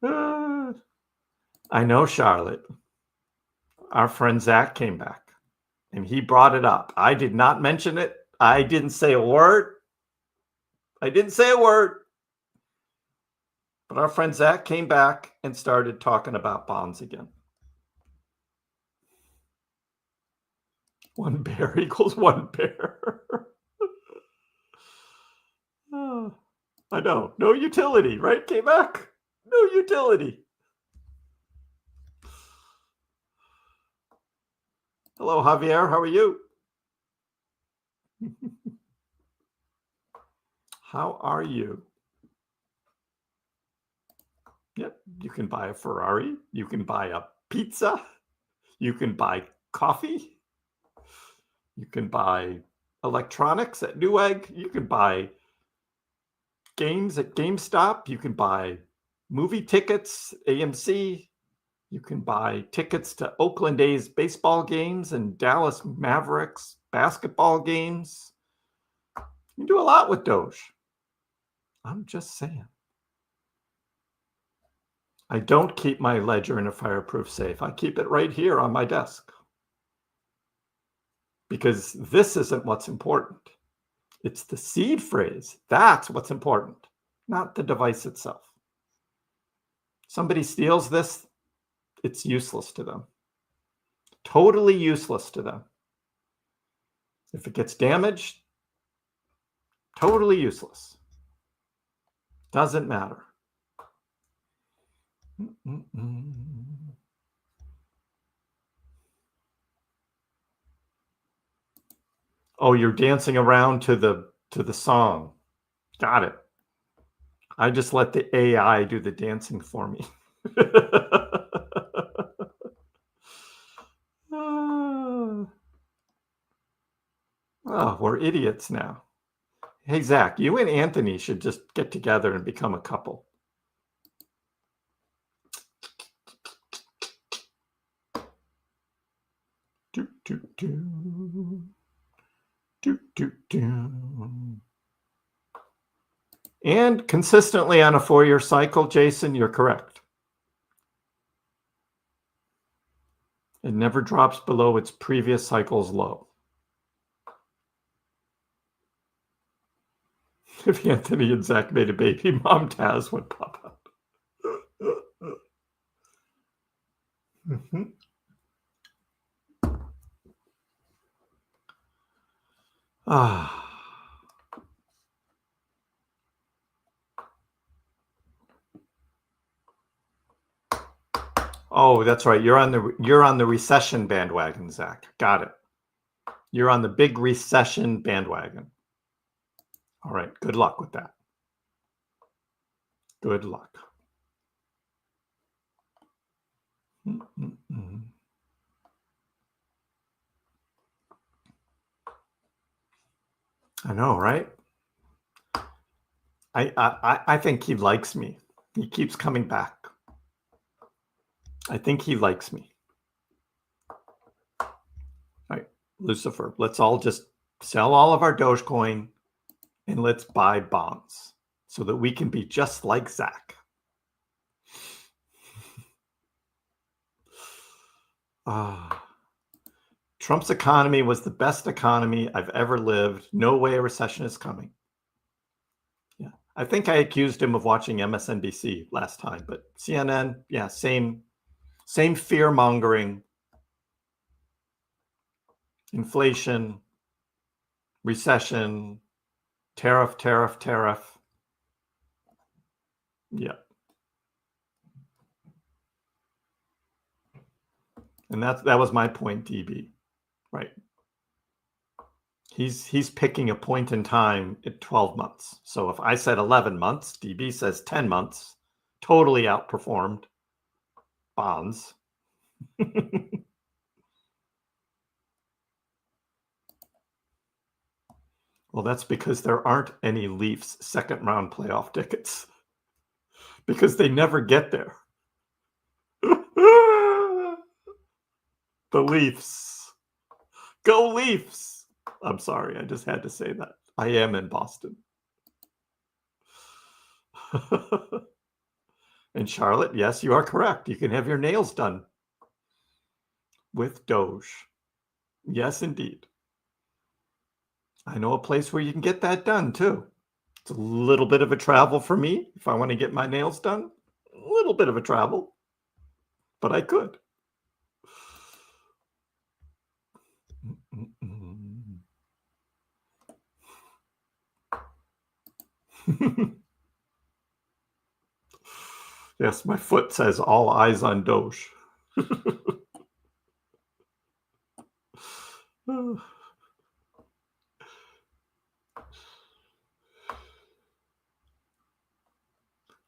I know, Charlotte. Our friend Zach came back and he brought it up. I did not mention it. I didn't say a word. But our friend Zach came back and started talking about bonds again. 1 bear equals 1 bear. Oh, I know. No utility, right? Came back. No utility. Hello, Javier. How are you? How are you? Yep, you can buy a Ferrari. You can buy a pizza. You can buy coffee. You can buy electronics at Newegg. You can buy games at GameStop. You can buy movie tickets, AMC. You can buy tickets to Oakland A's baseball games and Dallas Mavericks basketball games. You can do a lot with Doge. I'm just saying. I don't keep my ledger in a fireproof safe. I keep it right here on my desk. Because this isn't what's important. It's the seed phrase. That's what's important, not the device itself. Somebody steals this, it's useless to them. Totally useless to them. If it gets damaged, totally useless. Doesn't matter. Oh, you're dancing around to the song. Got it. I just let the AI do the dancing for me. Oh, we're idiots now. Hey, Zach, you and Anthony should just get together and become a couple. Do, do, do. Do, do, do. And consistently on a 4-year cycle, Jason, you're correct. It never drops below its previous cycle's low. If Anthony and Zach made a baby, Mom Taz would pop up. Oh, that's right. You're on the recession bandwagon, Zach. Got it. You're on the big recession bandwagon. All right. Good luck with that. Good luck. I know, right? I think he likes me. He keeps coming back. I think he likes me. All right, Lucifer, let's all just sell all of our Dogecoin and let's buy bonds so that we can be just like Zach. Trump's economy was the best economy I've ever lived. No way a recession is coming. Yeah, I think I accused him of watching MSNBC last time, but CNN, yeah, same fear mongering, inflation, recession, tariff. Yeah. And that was my point, DB. Right. He's picking a point in time at 12 months. So if I said 11 months, DB says 10 months, totally outperformed bonds. Well, that's because there aren't any Leafs second round playoff tickets because they never get there. The Leafs. Go Leafs. I'm sorry. I just had to say that. I am in Boston. And Charlotte, yes, you are correct. You can have your nails done with Doge. Yes, indeed. I know a place where you can get that done too. It's a little bit of a travel for me if I want to get my nails done. A little bit of a travel, but I could. Yes, my foot says all eyes on Doge. Can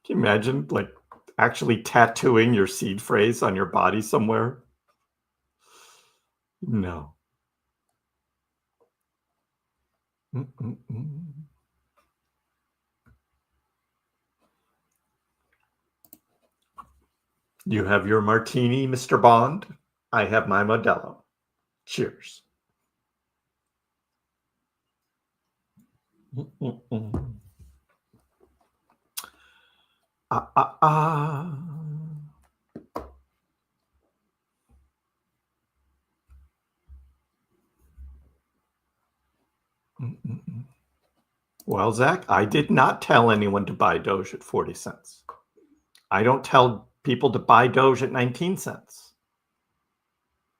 you imagine, like, actually tattooing your seed phrase on your body somewhere? No. Mm-mm-mm. You have your martini, Mr. Bond. I have my Modelo. Cheers. Mm-mm-mm. Ah, ah, ah. Mm-mm-mm. Well, Zach, I did not tell anyone to buy Doge at 40 cents. I don't tell people to buy Doge at 19 cents.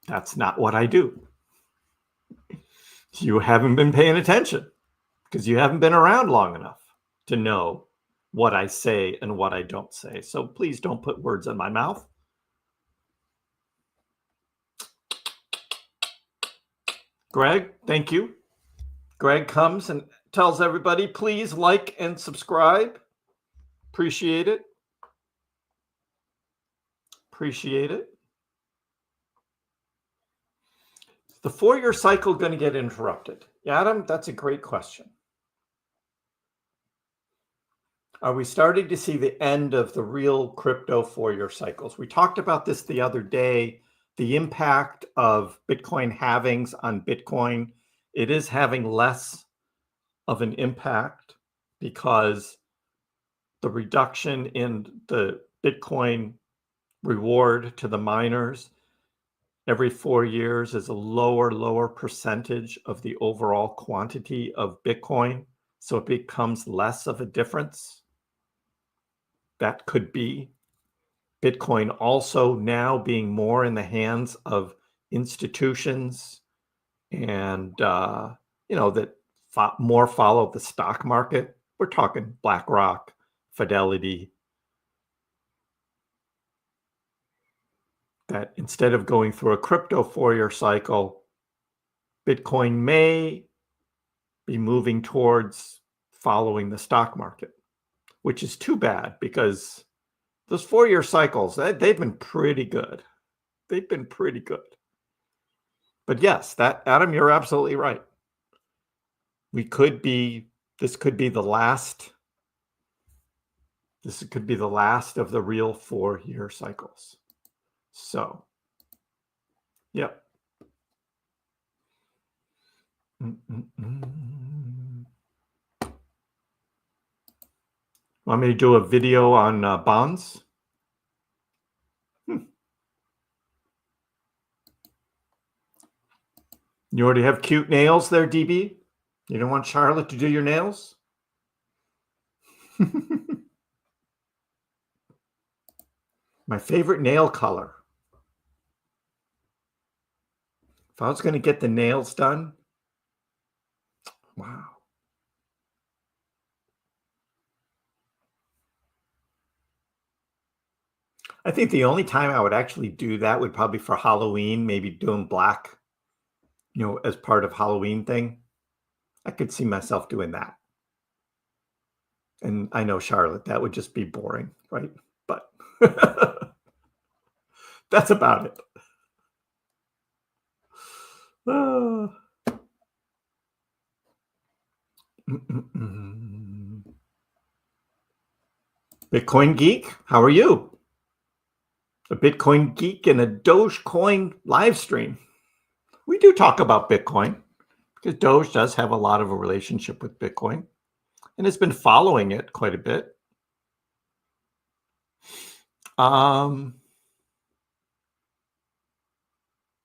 That's not what I do. You haven't been paying attention because you haven't been around long enough to know what I say and what I don't say. So please don't put words in my mouth. Greg, thank you. Greg comes and tells everybody, please like and subscribe. Appreciate it. Appreciate it. The 4-year cycle going to get interrupted? Adam, that's a great question. Are we starting to see the end of the real crypto 4-year cycles? We talked about this the other day, the impact of Bitcoin halvings on Bitcoin. It is having less of an impact because the reduction in the Bitcoin reward to the miners every 4 years is a lower percentage of the overall quantity of Bitcoin. So it becomes less of a difference. That could be. Bitcoin also now being more in the hands of institutions and, that more follow the stock market. We're talking BlackRock, Fidelity, that instead of going through a crypto 4-year cycle, Bitcoin may be moving towards following the stock market, which is too bad because those 4-year cycles, they've been pretty good. They've been pretty good. But yes, Adam, you're absolutely right. This could be the last. This could be the last of the real 4-year cycles. So, yep. Want me to do a video on bonds? You already have cute nails there, DB? You don't want Charlotte to do your nails? My favorite nail color. If I was going to get the nails done, wow. I think the only time I would actually do that would probably for Halloween, maybe doing black, as part of Halloween thing. I could see myself doing that. And I know, Charlotte, that would just be boring, right? But that's about it. Bitcoin Geek, how are you? A Bitcoin Geek and a Dogecoin live stream. We do talk about Bitcoin because Doge does have a lot of a relationship with Bitcoin and has been following it quite a bit.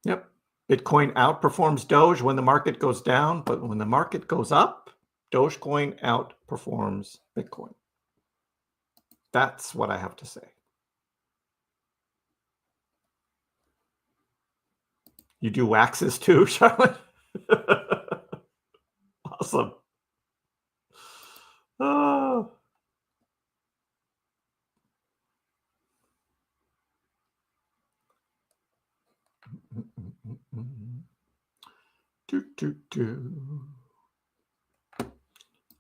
Yep. Bitcoin outperforms Doge when the market goes down, but when the market goes up, Dogecoin outperforms Bitcoin. That's what I have to say. You do waxes too, Charlotte? Awesome. Oh.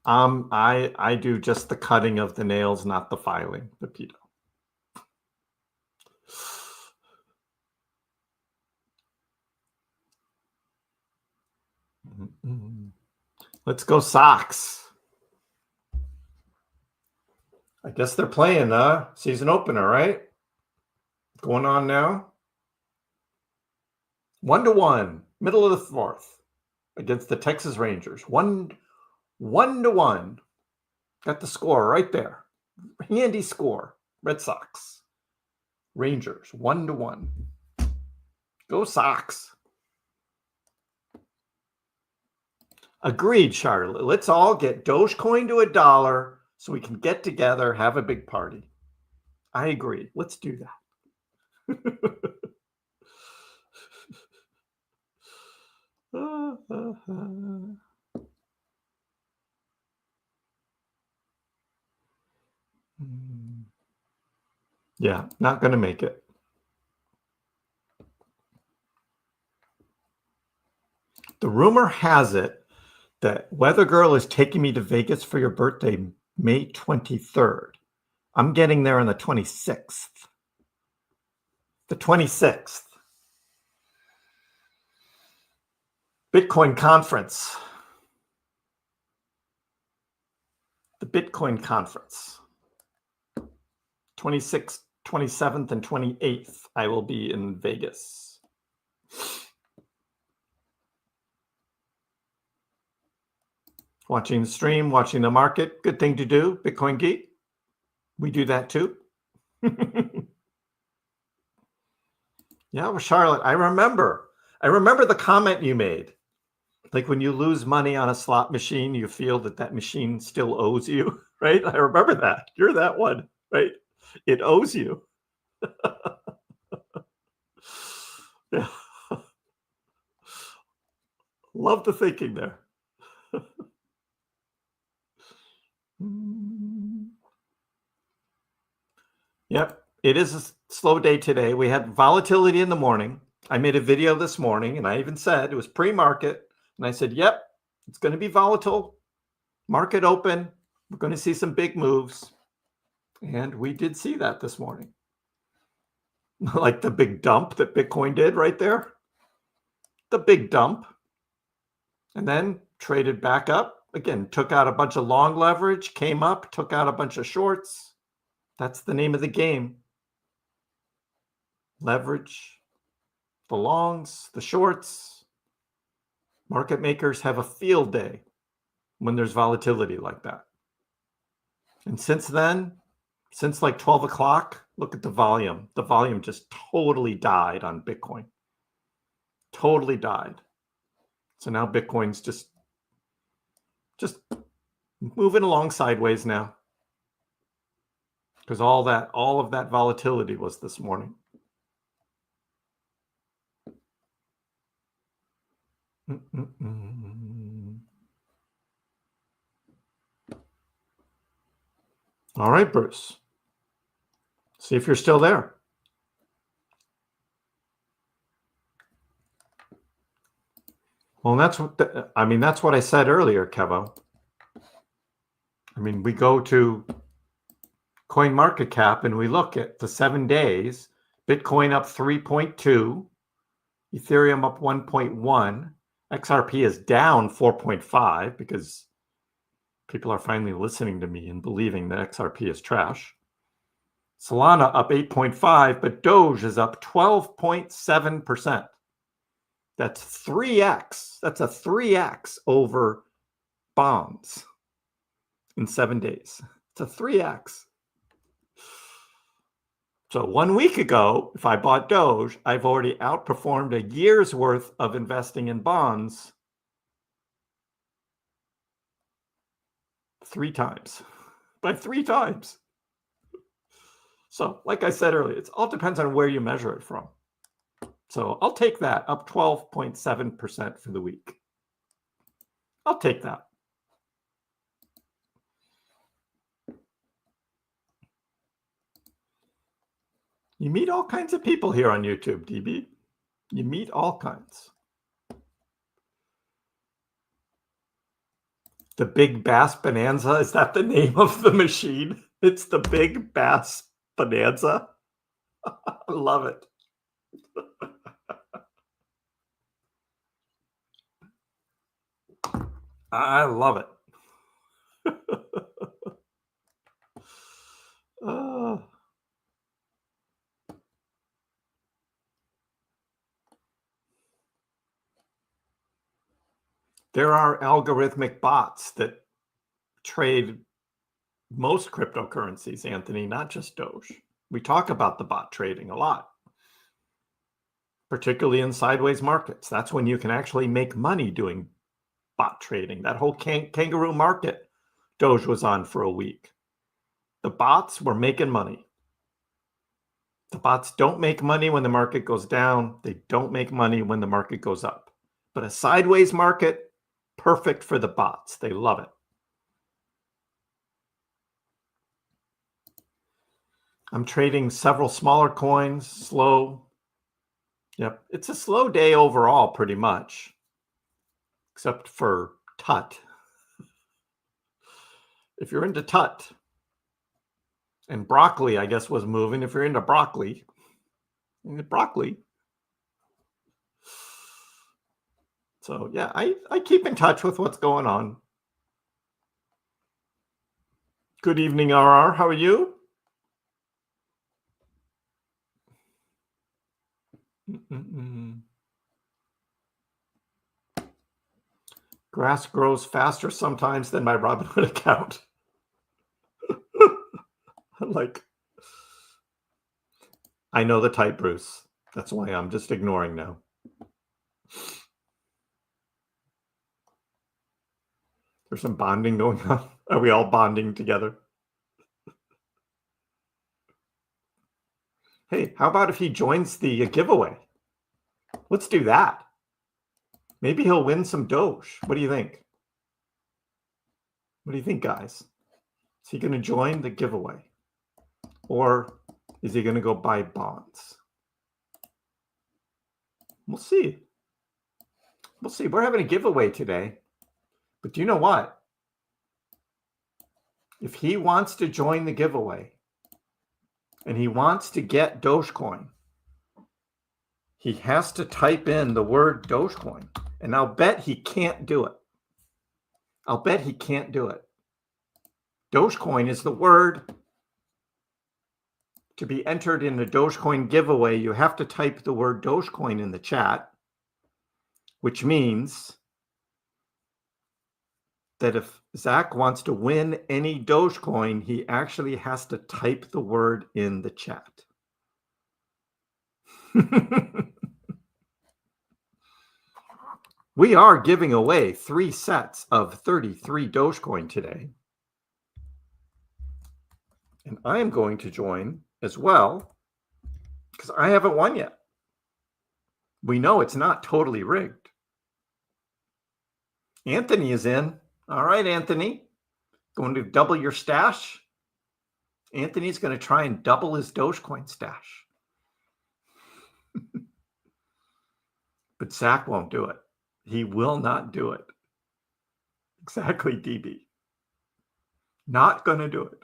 I do just the cutting of the nails, not the filing, Pepito. Let's go Sox. I guess they're playing season opener, right? Going on now. 1-1, middle of the fourth, against the Texas Rangers. 1-1. Got the score right there. Handy score. Red Sox. Rangers, 1-1. Go Sox. Agreed, Charlotte. Let's all get Dogecoin to $1 so we can get together, have a big party. I agree. Let's do that. Yeah, not going to make it. The rumor has it that Weather Girl is taking me to Vegas for your birthday, May 23rd. I'm getting there on the 26th. The 26th. Bitcoin conference. The Bitcoin conference. 26th, 27th, and 28th, I will be in Vegas. Watching the stream, watching the market, good thing to do, Bitcoin Geek. We do that too. Yeah, well, Charlotte, I remember the comment you made. Like when you lose money on a slot machine, you feel that machine still owes you, right? I remember that. You're that one, right? It owes you. Yeah. Love the thinking there. Yep, it is a slow day today. We had volatility in the morning. I made a video this morning, and I even said it was pre-market. And I said, yep, it's going to be volatile. Market open. We're going to see some big moves. And we did see that this morning. Like the big dump that Bitcoin did right there. The big dump. And then traded back up. Again, took out a bunch of long leverage, came up, took out a bunch of shorts. That's the name of the game. Leverage, the longs, the shorts. Market makers have a field day when there's volatility like that. And since then, since like 12 o'clock, look at the volume. The volume just totally died on Bitcoin. Totally died. So now Bitcoin's just moving along sideways now. Because all of that volatility was this morning. All right, Bruce. See if you're still there. Well, that's what I said earlier, Kevo. I mean, we go to CoinMarketCap and we look at the 7 days, Bitcoin up 3.2, Ethereum up 1.1, XRP is down 4.5 because people are finally listening to me and believing that XRP is trash. Solana up 8.5, but Doge is up 12.7%. That's 3x. That's a 3x over bonds in 7 days. It's a 3x. So 1 week ago, if I bought Doge, I've already outperformed a year's worth of investing in bonds 3 times. By 3 times. So like I said earlier, it all depends on where you measure it from. So I'll take that, up 12.7% for the week. I'll take that. You meet all kinds of people here on YouTube, DB. You meet all kinds. The Big Bass Bonanza, is that the name of the machine? It's the Big Bass Bonanza. I love it. I love it. There are algorithmic bots that trade most cryptocurrencies, Anthony, not just Doge. We talk about the bot trading a lot, particularly in sideways markets. That's when you can actually make money doing bot trading. That whole kangaroo market Doge was on for a week. The bots were making money. The bots don't make money when the market goes down. They don't make money when the market goes up. But a sideways market, perfect for the bots. They love it. I'm trading several smaller coins, slow. Yep, it's a slow day overall, pretty much, except for Tut. If you're into Tut, and broccoli, I guess, was moving. If you're into broccoli. So yeah, I keep in touch with what's going on. Good evening, RR. How are you? Grass grows faster sometimes than my Robinhood account. I know the type, Bruce. That's why I'm just ignoring now. There's some bonding going on. Are we all bonding together? Hey, how about if he joins the giveaway? Let's do that. Maybe he'll win some Doge. What do you think? What do you think, guys? Is he going to join the giveaway? Or is he going to go buy bonds? We'll see. We'll see. We're having a giveaway today. But do you know what? If he wants to join the giveaway and he wants to get Dogecoin, he has to type in the word Dogecoin. And I'll bet he can't do it. Dogecoin is the word. To be entered in the Dogecoin giveaway, you have to type the word Dogecoin in the chat, which means that if Zach wants to win any Dogecoin, he actually has to type the word in the chat. We are giving away 3 sets of 33 Dogecoin today. And I am going to join as well because I haven't won yet. We know it's not totally rigged. Anthony is in. All right, Anthony. Going to double your stash? Anthony's going to try and double his Dogecoin stash. But Zach won't do it. He will not do it. Exactly, DB. Not going to do it.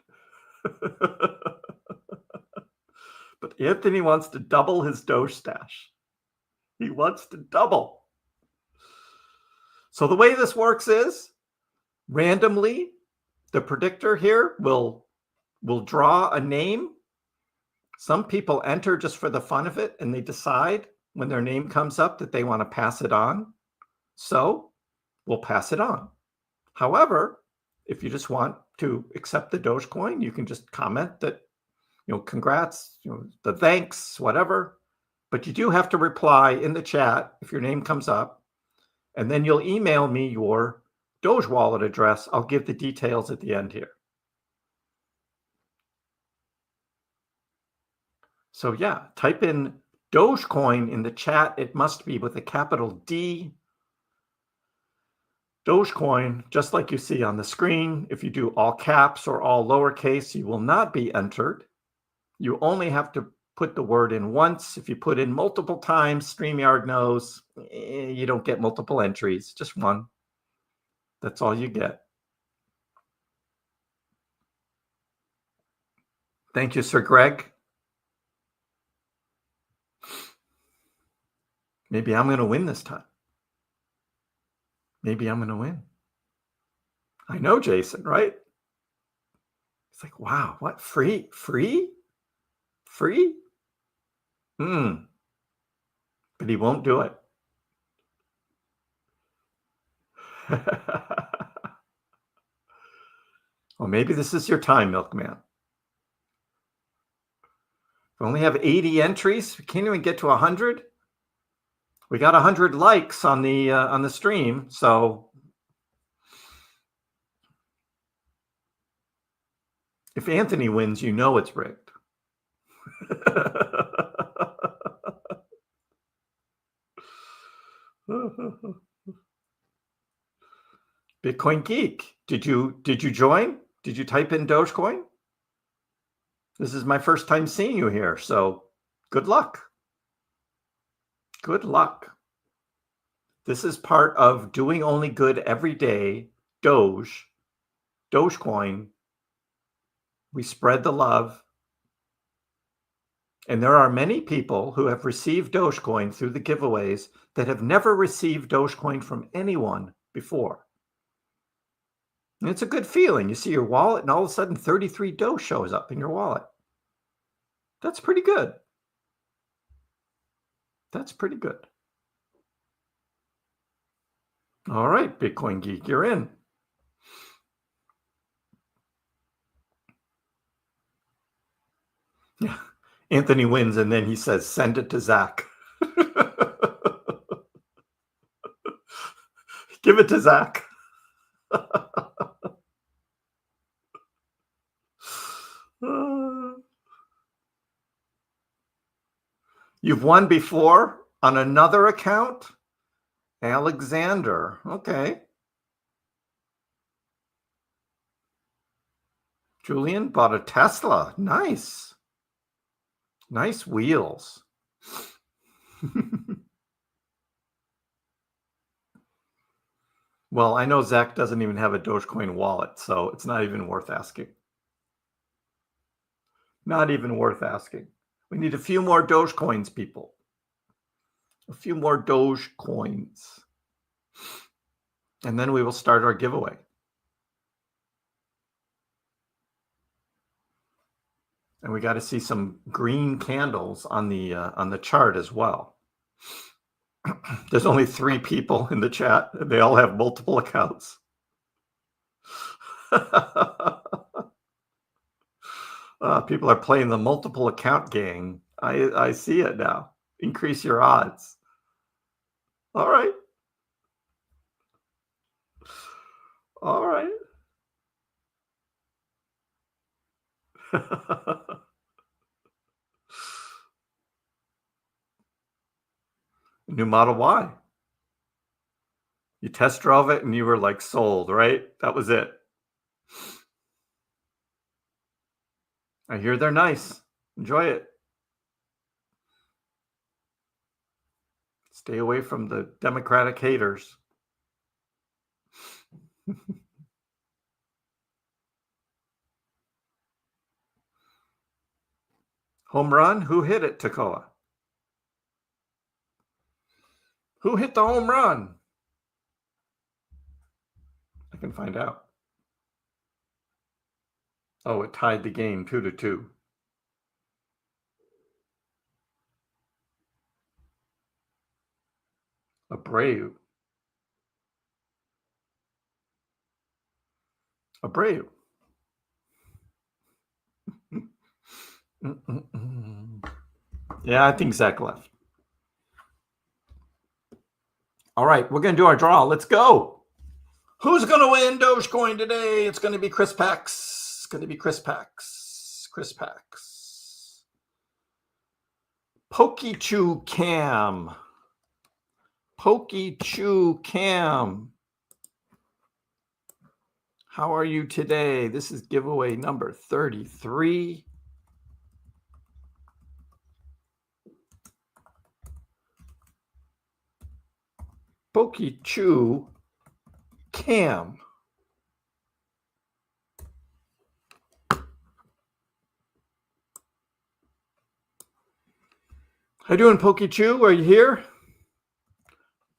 But Anthony wants to double his Doge stash. He wants to double. So the way this works is randomly, the predictor here will draw a name. Some people enter just for the fun of it, and they decide when their name comes up that they want to pass it on. So we'll pass it on. However, if you just want to accept the Dogecoin, you can just comment that, congrats, the thanks, whatever. But you do have to reply in the chat if your name comes up, and then you'll email me your Doge wallet address. I'll give the details at the end here. So yeah, type in Dogecoin in the chat. It must be with a capital D. Dogecoin, just like you see on the screen. If you do all caps or all lowercase, you will not be entered. You only have to put the word in once. If you put in multiple times, StreamYard knows you don't get multiple entries, just one. That's all you get. Thank you, Sir Greg. Maybe I'm going to win this time. Maybe I'm going to win. I know, Jason, right? It's like, wow, what? Free? But he won't do it. Well, maybe this is your time, Milkman. We only have 80 entries. We can't even get to 100. We got 100 likes on the stream, so if Anthony wins, you know it's rigged. Bitcoin Geek, did you join? Did you type in Dogecoin? This is my first time seeing you here, so good luck. Good luck. This is part of doing only good every day. Dogecoin. We spread the love. And there are many people who have received Dogecoin through the giveaways that have never received Dogecoin from anyone before. And it's a good feeling. You see your wallet and all of a sudden 33 Doge shows up in your wallet. That's pretty good. That's pretty good. All right, Bitcoin Geek, you're in. Yeah. Anthony wins and then he says, send it to Zach. Give it to Zach. You've won before on another account? Alexander. Okay. Julian bought a Tesla. Nice. Nice wheels. Well, I know Zach doesn't even have a Dogecoin wallet, so it's not even worth asking. Not even worth asking. We need a few more Dogecoins, people. A few more Dogecoins. And then we will start our giveaway. And we got to see some green candles on the chart as well. There's only 3 people in the chat. And they all have multiple accounts. People are playing the multiple account game. I see it now. Increase your odds. All right. All right. New Model Y. You test drove it and you were like sold, right? That was it. I hear they're nice. Enjoy it. Stay away from the Democratic haters. Home run? Who hit it, Takoa? Who hit the home run? I can find out. Oh, it tied the game 2-2. Abreu. Yeah, I think Zach left. All right, we're going to do our draw. Let's go. Who's going to win Dogecoin today? It's going to be KrissPax. It's going to be KrissPax. KrissPax. Pokechew Cam. Pokechew Cam. How are you today? This is giveaway number 33. Pokechew Cam. How you doing, Pokey Are you here?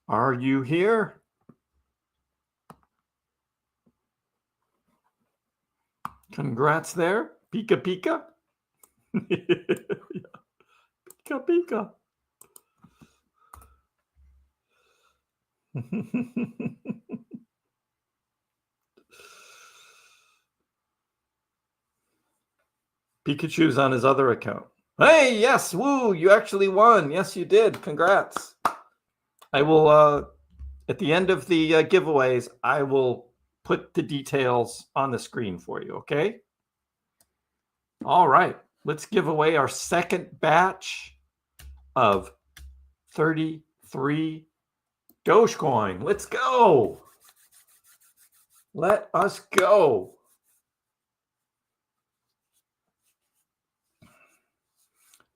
Are you here? Congrats there. Pika Pika. Pika Pika. Pikachu's on his other account. Hey, yes, woo, you actually won. Yes, you did. Congrats. I will, at the end of the giveaways, I will put the details on the screen for you, okay? All right, let's give away our second batch of 33 Dogecoin. Let's go. Let us go.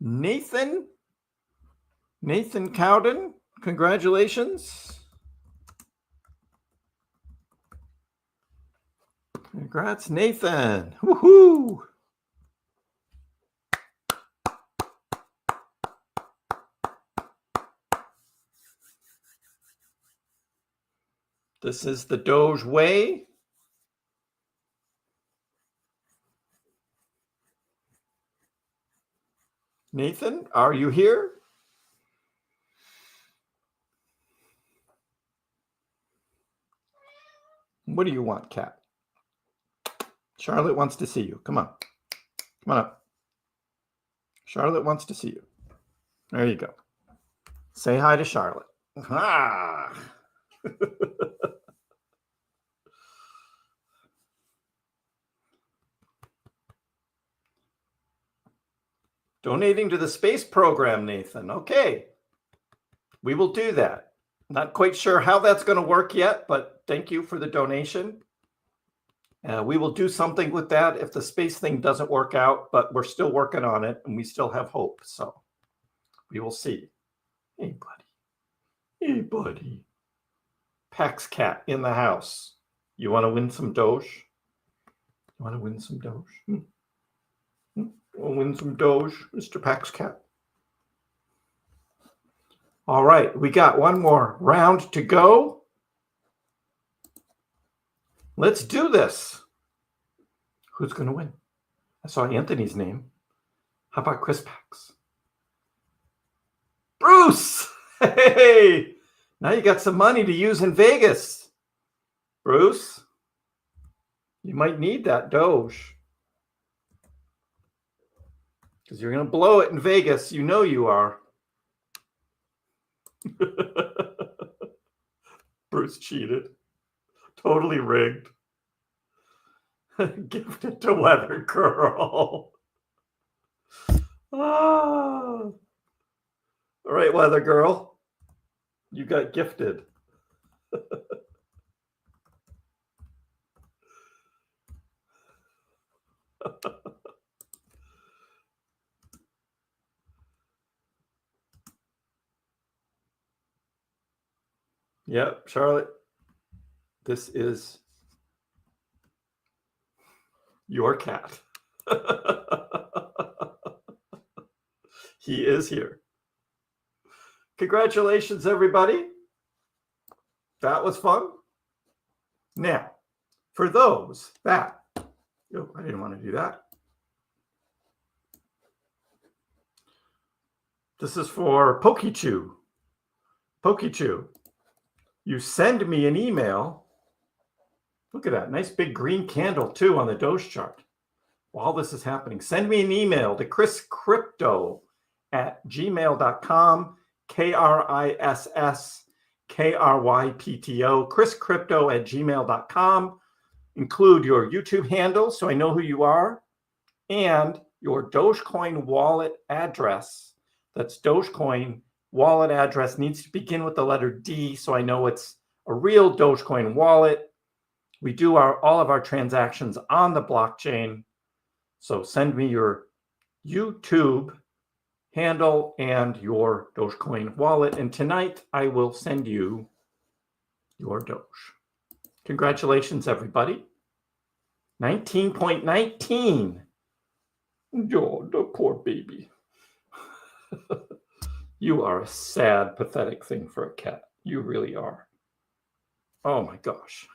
Nathan Cowden, congratulations. Congrats, Nathan. Woohoo. This is the Doge way. Nathan, are you here? What do you want, cat? Charlotte wants to see you. Come on. Come on up. Charlotte wants to see you. There you go. Say hi to Charlotte. Ah. Donating to the space program, Nathan. Okay. We will do that. Not quite sure how that's going to work yet, but thank you for the donation. We will do something with that if the space thing doesn't work out, but we're still working on it and we still have hope. So we will see. Hey, buddy. Hey, buddy. Pax Cat in the house. You want to win some Doge? You want to win some Doge? We'll win some Doge, Mr. Pax Cat. All right, we got one more round to go. Let's do this. Who's going to win? I saw Anthony's name. How about KrissPax? Bruce! Hey! Now you got some money to use in Vegas. Bruce, you might need that Doge. Because you're going to blow it in Vegas. You know you are. Bruce cheated. Totally rigged. Gifted to Weather Girl. Ah. All right, Weather Girl. You got gifted. Yep, Charlotte, this is your cat. He is here. Congratulations, everybody. That was fun. Now, for those that, oh, I didn't want to do that. This is for Pokechew. Pokechew. You send me an email. Look at that. Nice big green candle, too, on the Doge chart. While this is happening, send me an email to KrissKrypto@gmail.com. KrissKrypto, KrissKrypto@gmail.com. Include your YouTube handle so I know who you are and your Dogecoin wallet address. That's Dogecoin wallet address needs to begin with the letter D so I know it's a real Dogecoin wallet. We do all of our transactions on the blockchain. So send me your YouTube handle and your Dogecoin wallet. And tonight I will send you your Doge. Congratulations, everybody. 19.19. Oh, the poor baby. You are a sad, pathetic thing for a cat. You really are. Oh my gosh.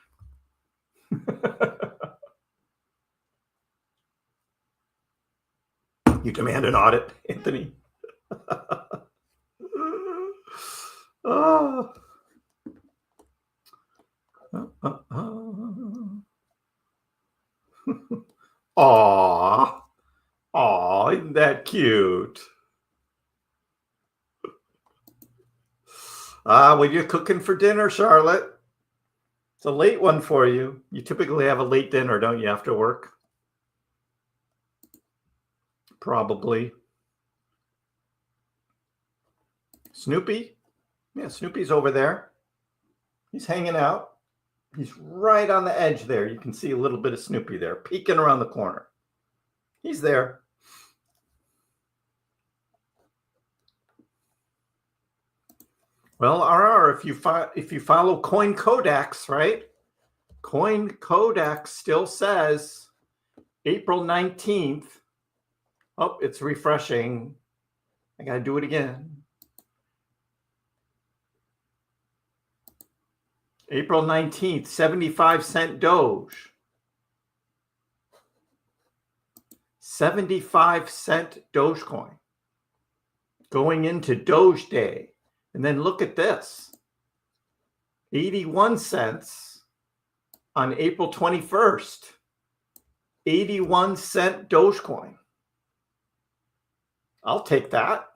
You demand an audit, Anthony. Oh. Aw. Aw, isn't that cute? What are you cooking for dinner, Charlotte? It's a late one for you. You typically have a late dinner, don't you, after work? Probably. Snoopy? Yeah, Snoopy's over there. He's hanging out. He's right on the edge there. You can see a little bit of Snoopy there, peeking around the corner. He's there. Well, RR, if you follow Coin Codex, right? Coin Codex still says April 19th. Oh, it's refreshing. I got to do it again. April 19th, 75-cent Doge. 75-cent Dogecoin. Going into Doge Day. And then look at this. 81 cents on April 21st. 81-cent Dogecoin. I'll take that.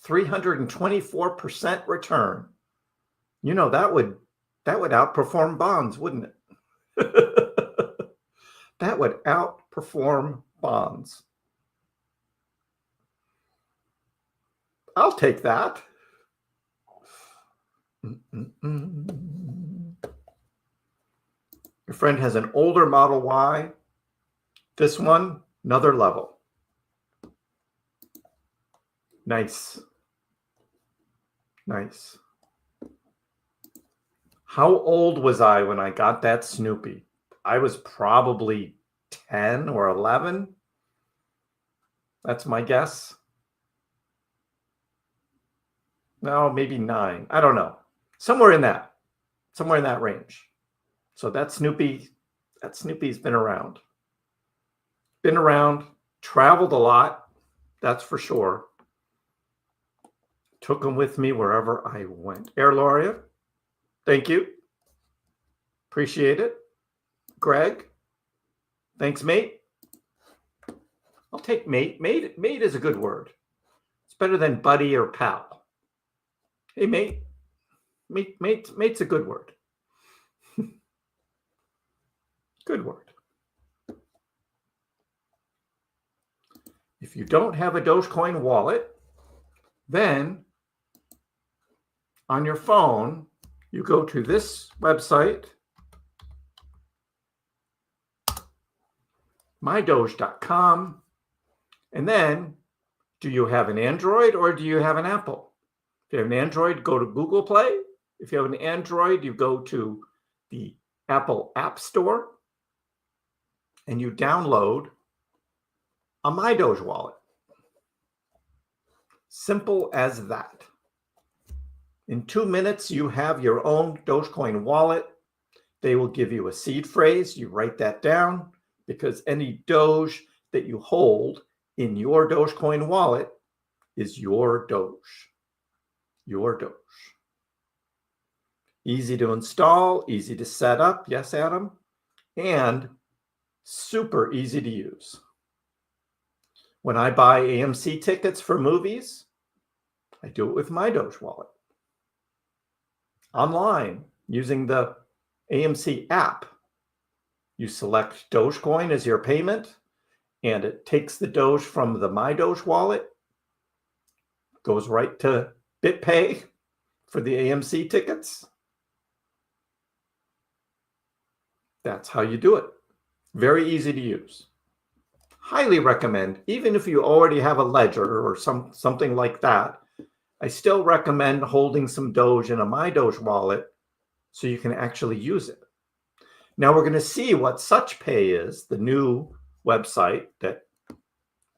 324% return. You know, that would outperform bonds, wouldn't it? That would outperform bonds. I'll take that. Your friend has an older Model Y. This one, another level. Nice. Nice. How old was I when I got that Snoopy? I was probably 10 or 11. That's my guess. No, maybe 9. I don't know. Somewhere in that range. So that Snoopy's been around. Been around, traveled a lot, that's for sure. Took them with me wherever I went. Air Laureate, thank you. Appreciate it. Greg, thanks, mate. I'll take mate. Mate is a good word. It's better than buddy or pal. Hey, mate. Mate's a good word. Good word. If you don't have a Dogecoin wallet, then on your phone, you go to this website, MyDoge.com, and then do you have an Android or do you have an Apple? If you have an Android, go to Google Play. If you have an Android, you go to the Apple App Store and you download a MyDoge wallet. Simple as that. In 2 minutes, you have your own Dogecoin wallet. They will give you a seed phrase. You write that down because any Doge that you hold in your Dogecoin wallet is your Doge. Your Doge. Easy to install, easy to set up. Yes, Adam. And super easy to use. When I buy AMC tickets for movies, I do it with my Doge wallet. Online, using the AMC app, you select Dogecoin as your payment, and it takes the Doge from the MyDoge wallet, goes right to BitPay for the AMC tickets. That's how you do it. Very easy to use. Highly recommend, even if you already have a ledger or something like that, I still recommend holding some Doge in a MyDoge wallet so you can actually use it. Now we're going to see what SuchPay is, the new website, the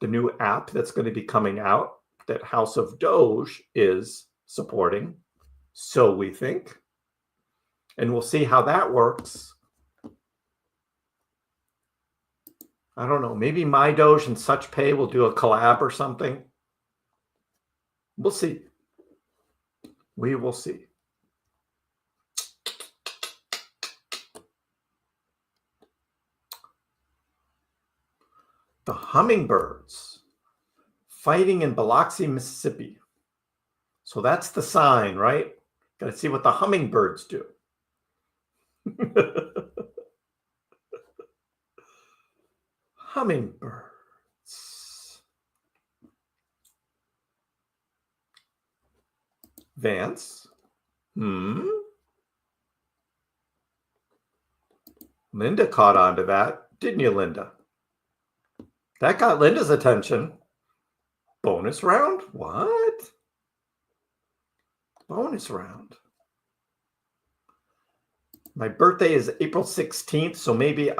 new app that's going to be coming out. that House of Doge is supporting. So we think. And we'll see how that works. I don't know. Maybe MyDoge and Such Pay will do a collab or something. We'll see. We will see. The hummingbirds fighting in Biloxi, Mississippi. So that's the sign, right? Got to see what the hummingbirds do. Hummingbirds. Vance. Linda caught on to that, didn't you, Linda? That got Linda's attention. Bonus round? What? Bonus round. My birthday is April 16th, so maybe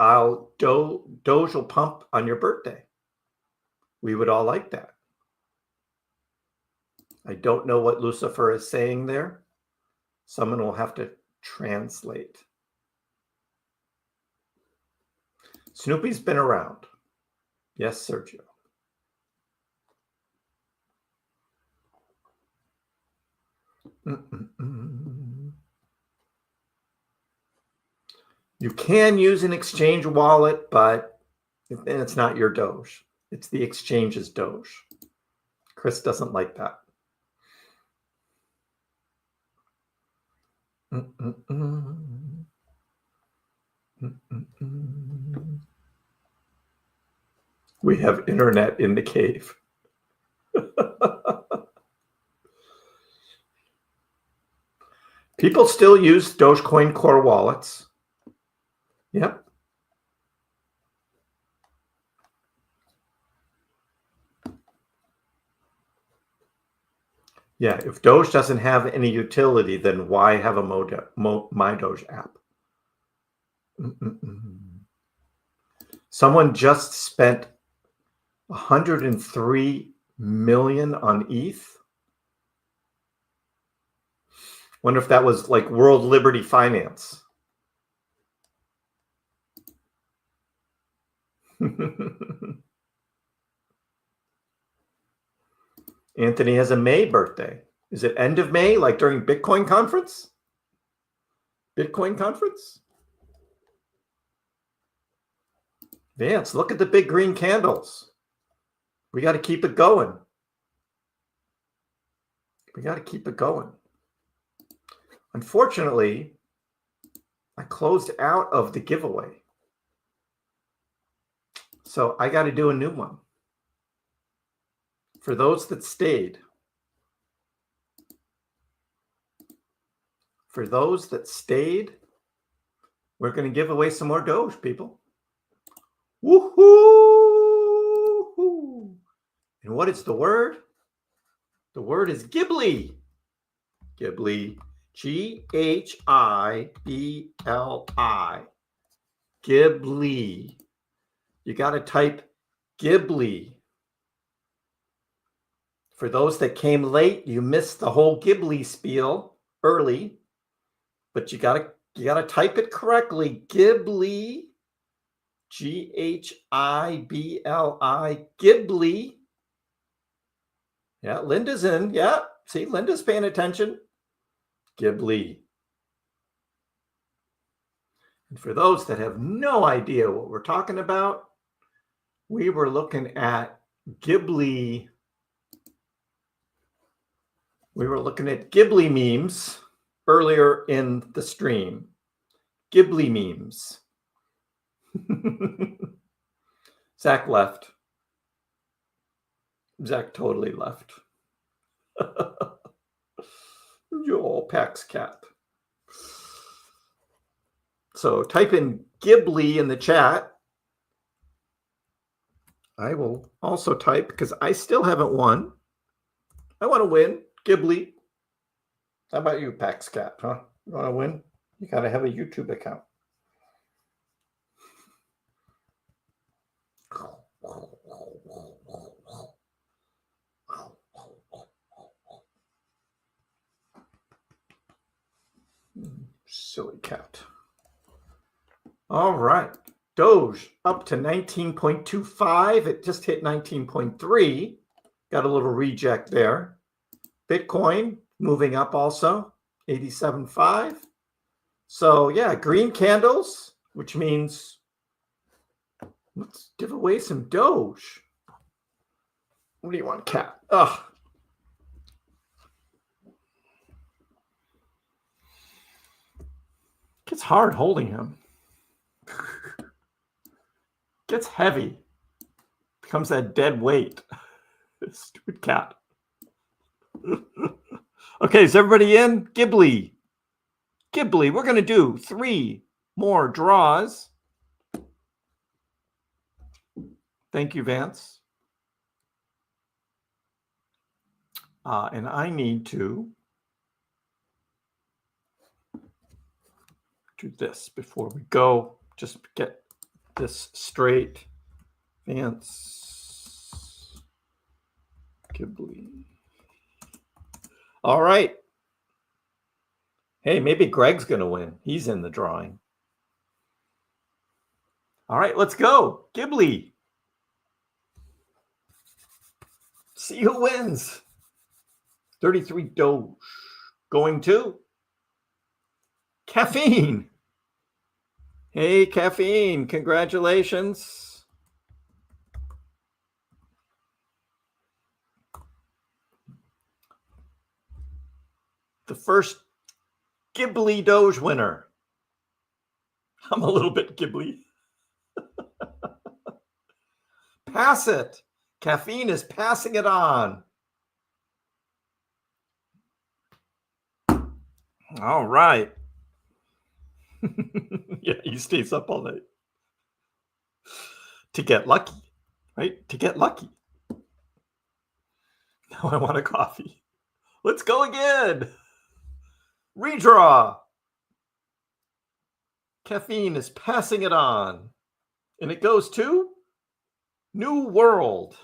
Doge will pump on your birthday. We would all like that. I don't know what Lucifer is saying there. Someone will have to translate. Snoopy's been around. Yes, Sergio. You can use an exchange wallet, but it's not your Doge. It's the exchange's Doge. Kriss doesn't like that. We have internet in the cave. People still use Dogecoin core wallets. Yep. Yeah, if Doge doesn't have any utility, then why have a MyDoge app? Someone just spent 103 million on ETH. Wonder if that was like World Liberty Finance. Anthony has a May birthday. Is it end of May, like during Bitcoin conference? Bitcoin conference? Vance, look at the big green candles. We got to keep it going. We got to keep it going. Unfortunately, I closed out of the giveaway. So I got to do a new one. For those that stayed. For those that stayed, we're going to give away some more Doge, people. Woohoo! And what is the word? The word is Ghibli. Ghibli. G-H-I-B-L-I. Ghibli. You got to type Ghibli. For those that came late, you missed the whole Ghibli spiel early, but you got to type it correctly. Ghibli. G-H-I-B-L-I. Ghibli. Yeah, Linda's in. Yeah, see, Linda's paying attention. Ghibli. And for those that have no idea what we're talking about, we were looking at Ghibli. We were looking at Ghibli memes earlier in the stream. Ghibli memes. Zach left. Zach totally left. Your Pax cat. So type in Ghibli in the chat. I will also type because I still haven't won. I want to win. Ghibli. How about you, Pax cat? Huh? You want to win? You got to have a YouTube account. Silly cat. All right. Doge up to 19.25. It just hit 19.3. Got a little reject there. Bitcoin moving up also, 87.5. So yeah, green candles, which means let's give away some Doge. What do you want, cat? Ugh. Gets hard holding him. Gets heavy. Becomes that dead weight. Stupid cat. Okay, is everybody in? Ghibli. Ghibli, we're going to do 3 more draws. Thank you, Vance. And I need to do this before we go. Just get this straight. Vance. Ghibli. All right. Hey, maybe Greg's going to win. He's in the drawing. All right, let's go. Ghibli. See who wins. 33 Doge. Going to Caffeine. Hey, Caffeine. Congratulations. The first Ghibli Doge winner. I'm a little bit Ghibli. Pass it. Caffeine is passing it on. All right. Yeah, he stays up all night. To get lucky, right? To get lucky. Now I want a coffee. Let's go again. Redraw. Caffeine is passing it on. And it goes to New World.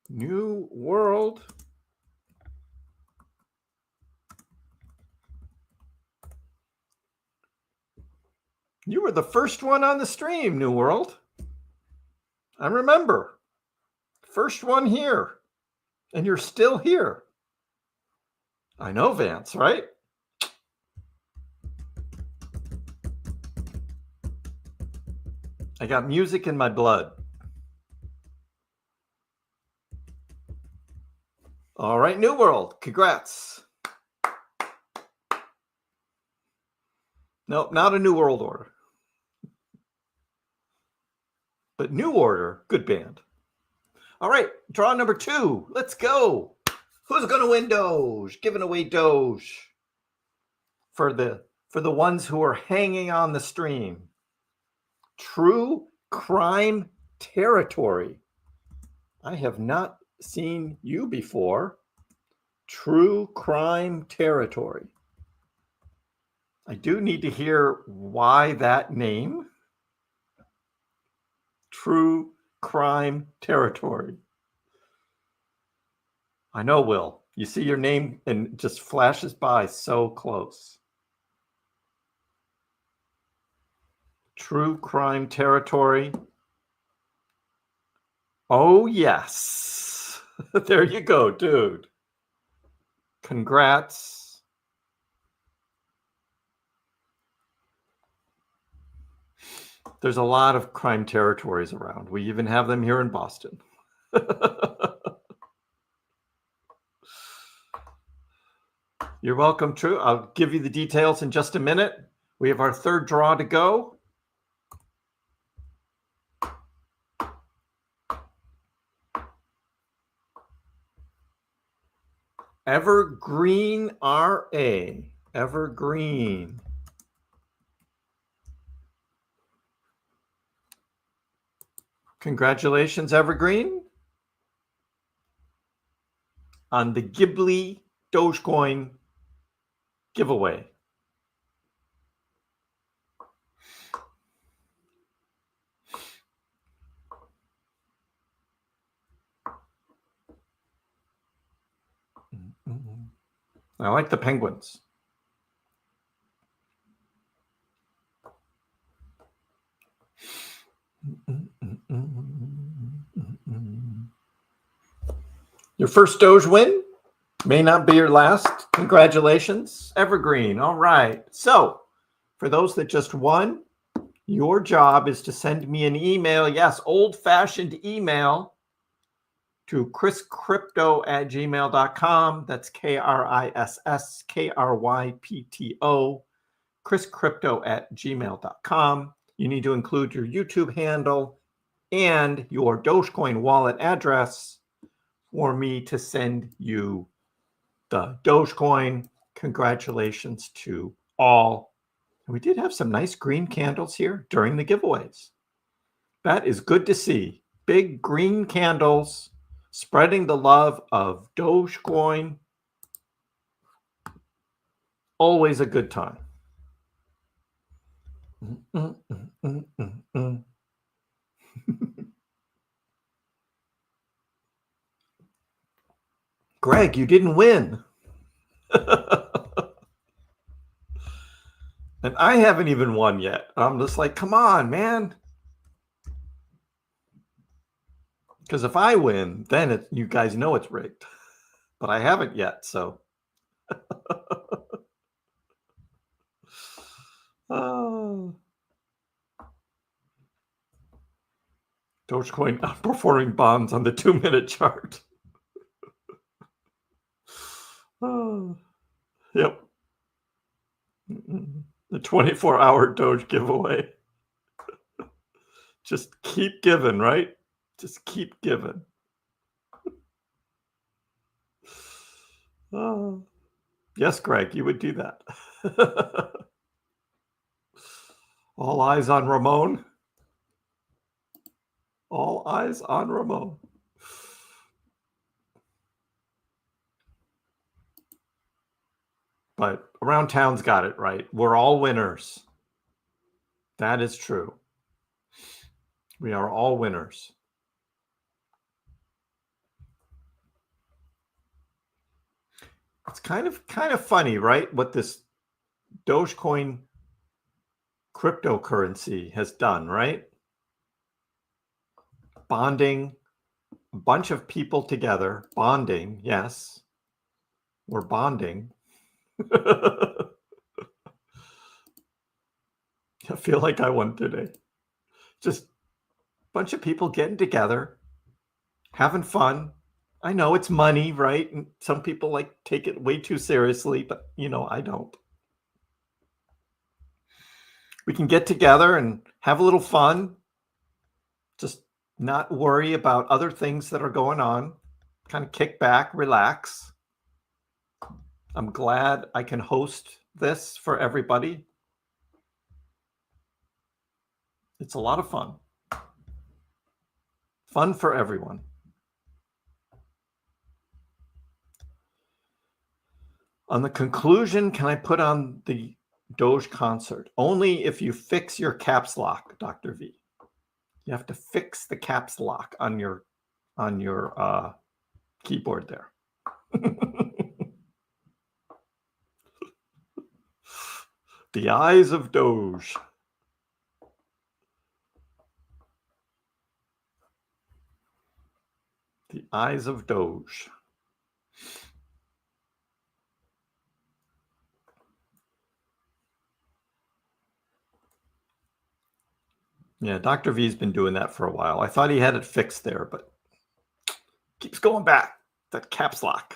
New World. You were the first one on the stream, New World. I remember. First one here. And you're still here. I know, Vance, right? I got music in my blood. All right, New World. Congrats. Nope, not a New World Order. But New Order, good band. All right, draw number 2. Let's go. Who's going to win Doge? Giving away Doge for the ones who are hanging on the stream. True Crime Territory. I have not seen you before. True Crime Territory. I do need to hear why that name. True Crime Territory. I know, Will. You see your name and it just flashes by so close. True Crime Territory. Oh, yes. There you go, dude. Congrats. There's a lot of crime territories around. We even have them here in Boston. You're welcome, True. I'll give you the details in just a minute. We have our third draw to go. Evergreen RA. Evergreen. Congratulations, Evergreen, on the Ghibli Dogecoin giveaway. I like the penguins. Your first Doge win may not be your last. Congratulations. Evergreen. All right. So for those that just won, your job is to send me an email. Yes, old-fashioned email to KrissCrypto@gmail.com. That's KrissKrypto, KrissCrypto@gmail.com. You need to include your YouTube handle and your Dogecoin wallet address for me to send you the Dogecoin. Congratulations to all. We did have some nice green candles here during the giveaways. That is good to see. Big green candles spreading the love of Dogecoin. Always a good time. Greg, you didn't win. And I haven't even won yet. I'm just like, come on, man. Because if I win, then you guys know it's rigged. But I haven't yet, so. Oh. Dogecoin outperforming bonds on the 2-minute chart. Oh. Yep. The 24-hour Doge giveaway. Just keep giving, right? Just keep giving. Oh. Yes, Greg, you would do that. All eyes on Ramon. All eyes on Ramon. But Around Town's got it right. We're all winners. That is true. We are all winners. It's kind of funny, right? What this Dogecoin cryptocurrency has done, right? Bonding a bunch of people together. Bonding, yes. We're bonding. I feel like I won today. Just a bunch of people getting together, having fun. I know it's money, right? And some people like take it way too seriously, but I don't. We can get together and have a little fun. Just not worry about other things that are going on. Kind of kick back, relax. I'm glad I can host this for everybody. It's a lot of fun. Fun for everyone. On the conclusion, can I put on the Doge concert? Only if you fix your caps lock, Dr. V. You have to fix the caps lock on your keyboard there. The eyes of Doge. The eyes of Doge. Yeah, Dr. V's been doing that for a while. I thought he had it fixed there, but keeps going back. That caps lock.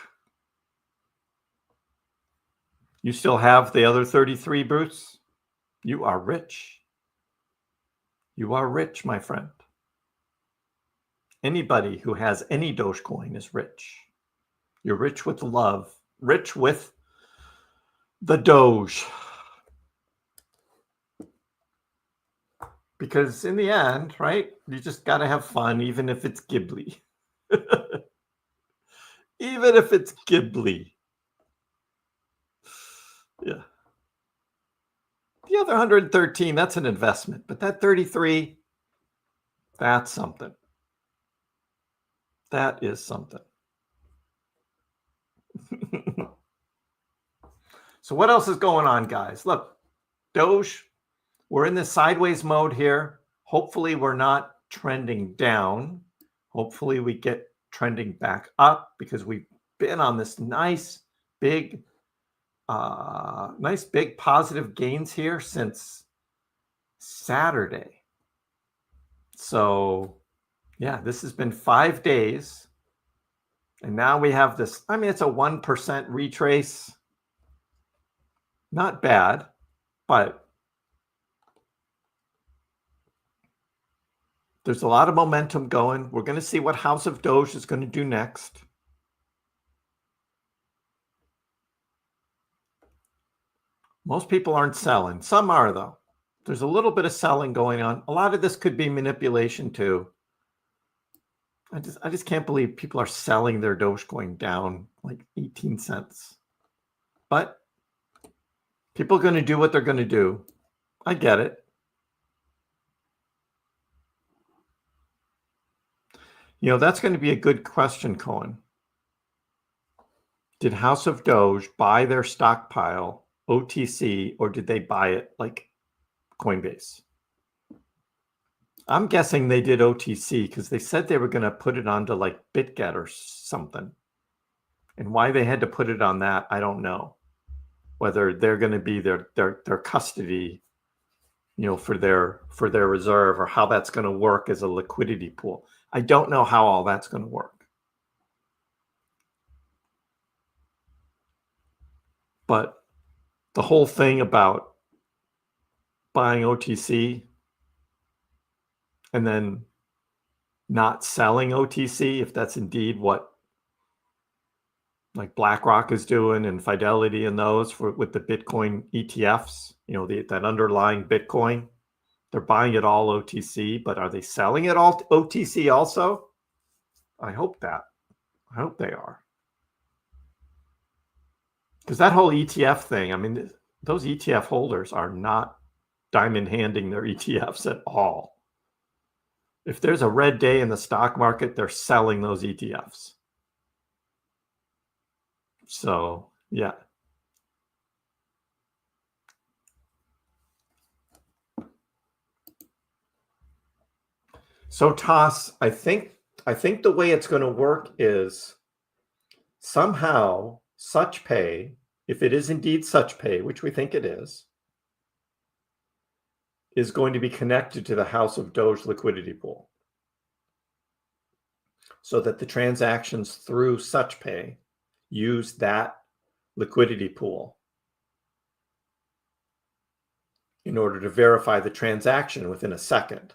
You still have the other 33, Bruce? You are rich. You are rich, my friend. Anybody who has any Dogecoin is rich. You're rich with love. Rich with the Doge. Because in the end, right, you just got to have fun, even if it's Ghibli. Even if it's Ghibli. Yeah. The other 113, that's an investment. But that 33, that's something. That is something. So what else is going on, guys? Look, Doge, we're in this sideways mode here. Hopefully we're not trending down. Hopefully we get trending back up because we've been on this nice big positive gains here since Saturday. So yeah, this has been 5 days. And now we have this, I mean, it's a 1% retrace. Not bad, but there's a lot of momentum going. We're going to see what House of Doge is going to do next. Most people aren't selling. Some are, though. There's a little bit of selling going on. A lot of this could be manipulation, too. I just can't believe people are selling their Dogecoin down like 18 cents. But people are going to do what they're going to do. I get it. You know, that's going to be a good question, Cohen. Did House of Doge buy their stockpile OTC, or did they buy it like Coinbase? I'm guessing they did OTC because they said they were going to put it onto like BitGet or something. And why they had to put it on that, I don't know. Whether they're going to be their custody, you know, for their reserve, or how that's going to work as a liquidity pool. I don't know how all that's going to work. But the whole thing about buying OTC and then not selling OTC, if that's indeed what like BlackRock is doing and Fidelity and those with the Bitcoin ETFs, you know, that underlying Bitcoin, they're buying it all OTC, but are they selling it all OTC also? I hope that. I hope they are. Because that whole ETF thing, I mean, those ETF holders are not diamond handing their ETFs at all. If there's a red day in the stock market, they're selling those ETFs. So, yeah. So, Toss, I think the way it's going to work is somehow SuchPay, if it is indeed SuchPay, which we think it is going to be connected to the House of Doge liquidity pool, so that the transactions through SuchPay use that liquidity pool in order to verify the transaction within a second.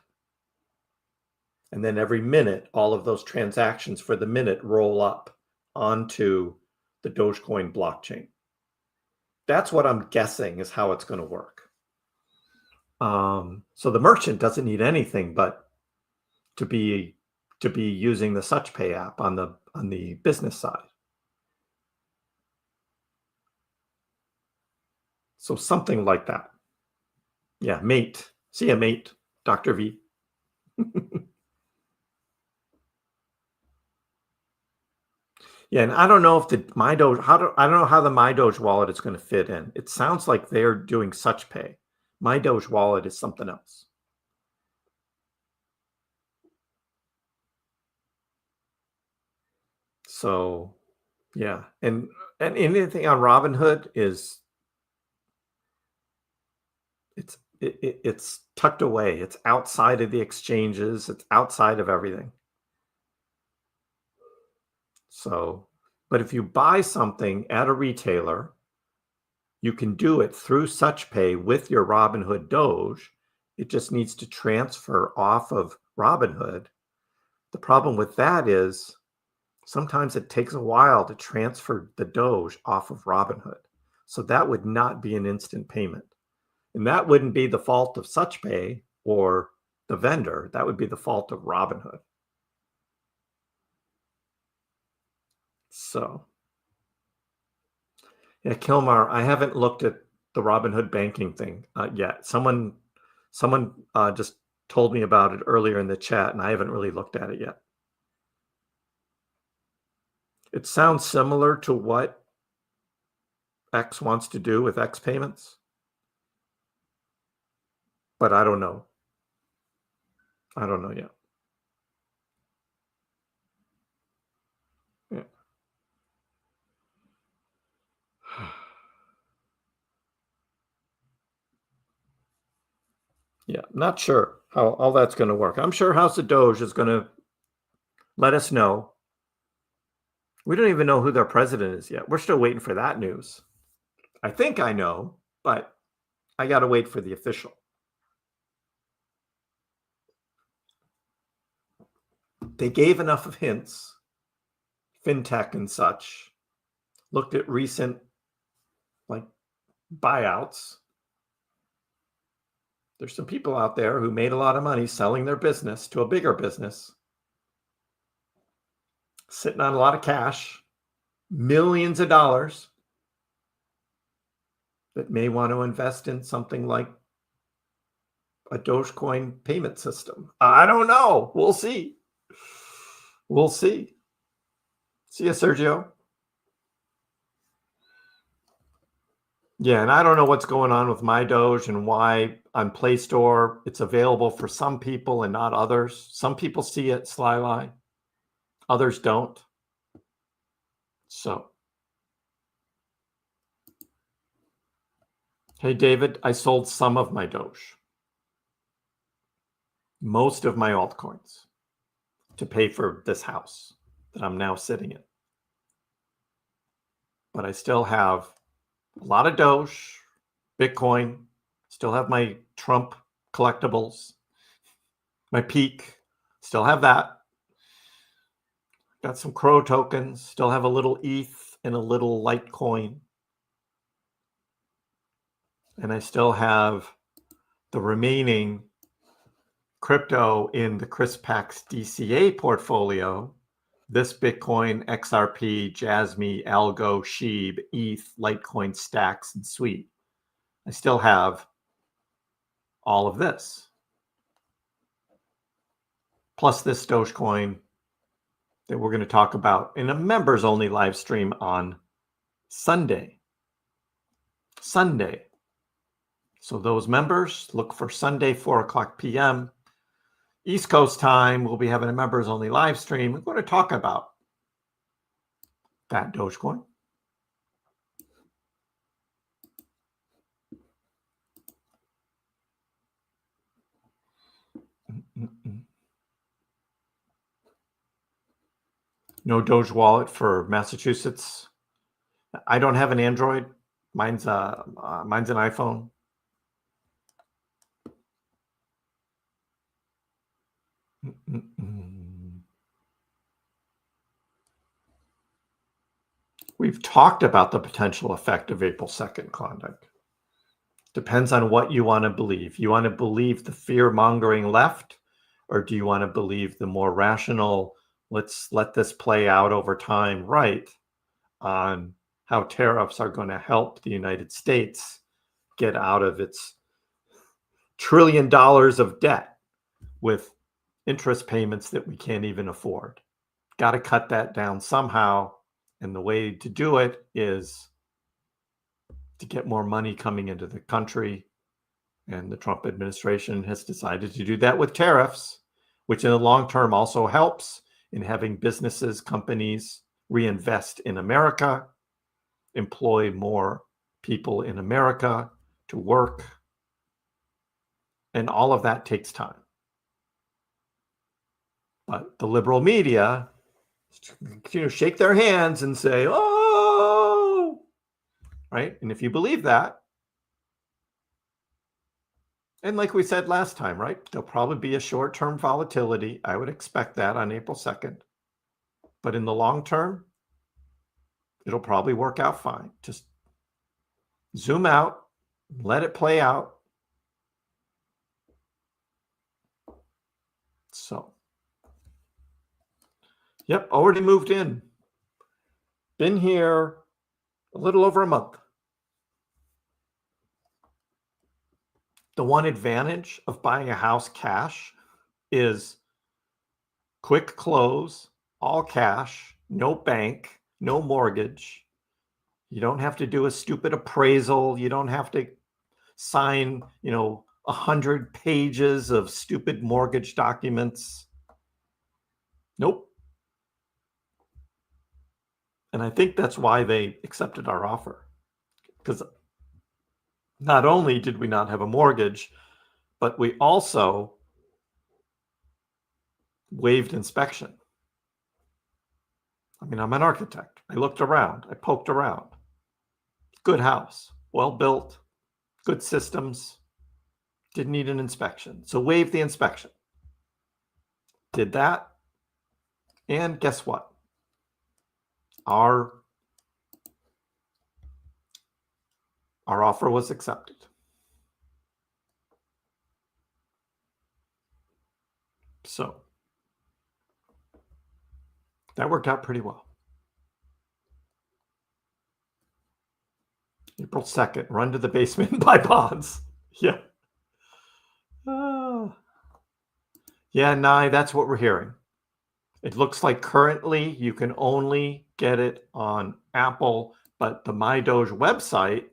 And then every minute, all of those transactions for the minute roll up onto the Dogecoin blockchain. That's what I'm guessing is how it's going to work. So the merchant doesn't need anything but to be using the SuchPay app on the business side. So something like that. Yeah, mate. See ya, mate, Dr. V. Yeah, and I don't know if the MyDoge, I don't know how the MyDoge wallet is going to fit in. It sounds like they're doing SuchPay. MyDoge wallet is something else. So, yeah, and anything on Robinhood is it's tucked away. It's outside of the exchanges. It's outside of everything. So, but if you buy something at a retailer, you can do it through SuchPay with your Robinhood Doge. It just needs to transfer off of Robinhood. The problem with that is sometimes it takes a while to transfer the Doge off of Robinhood. So that would not be an instant payment. And that wouldn't be the fault of SuchPay or the vendor. That would be the fault of Robinhood. So, yeah, Kilmar, I haven't looked at the Robinhood banking thing yet. Someone just told me about it earlier in the chat, and I haven't really looked at it yet. It sounds similar to what X wants to do with X payments, but I don't know. I don't know yet. Yeah. Yeah, not sure how all that's going to work. I'm sure House of Doge is going to let us know. We don't even know who their president is yet. We're still waiting for that news. I think I know, but I got to wait for the official. They gave enough of hints, fintech and such, looked at recent like buyouts. There's some people out there who made a lot of money selling their business to a bigger business, sitting on a lot of cash, millions of dollars, that may want to invest in something like a Dogecoin payment system. I don't know. We'll see. We'll see. See you, Sergio. Yeah, and I don't know what's going on with MyDoge and why on Play Store it's available for some people and not others. Some people see it, Slyline. Others don't. So, hey, David, I sold some of my Doge, most of my altcoins, to pay for this house that I'm now sitting in. But I still have a lot of Doge, Bitcoin, still have my Trump collectibles, my Peak, still have that. Got some Crow tokens, still have a little ETH and a little Litecoin. And I still have the remaining crypto in the KrissPax DCA portfolio. This Bitcoin, XRP, Jasmy, Algo, Sheeb, ETH, Litecoin, Stacks, and Sweet. I still have all of this. Plus this Dogecoin that we're going to talk about in a members only live stream on Sunday. So those members, look for Sunday, 4:00 p.m. East Coast time. We'll be having a members only live stream. We're going to talk about that Dogecoin. No Doge wallet for Massachusetts. I don't have an Android. Mine's an iPhone. We've talked about the potential effect of April 2nd, Klondike. Depends on what you want to believe. You want to believe the fear-mongering left, or do you want to believe the more rational, let's let this play out over time, right, on how tariffs are going to help the United States get out of its $1 trillion of debt with interest payments that we can't even afford. Got to cut that down somehow. And the way to do it is to get more money coming into the country. And the Trump administration has decided to do that with tariffs, which in the long term also helps in having businesses, companies reinvest in America, employ more people in America to work. And all of that takes time. But the liberal media, shake their hands and say, oh, right? And if you believe that, and like we said last time, right? There'll probably be a short-term volatility. I would expect that on April 2nd. But in the long term, it'll probably work out fine. Just zoom out, let it play out. So, yep, already moved in. Been here a little over a month. The one advantage of buying a house cash is quick close, all cash, no bank, no mortgage. You don't have to do a stupid appraisal. You don't have to sign, 100 pages of stupid mortgage documents. Nope. And I think that's why they accepted our offer. Because not only did we not have a mortgage, but we also waived inspection. I mean, I'm an architect. I looked around. I poked around. Good house. Well built. Good systems. Didn't need an inspection. So waived the inspection. Did that. And guess what? Our offer was accepted. So that worked out pretty well. April 2nd, run to the basement and buy bonds. Yeah. Yeah, Nye, that's what we're hearing. It looks like currently you can only get it on Apple, but the MyDoge website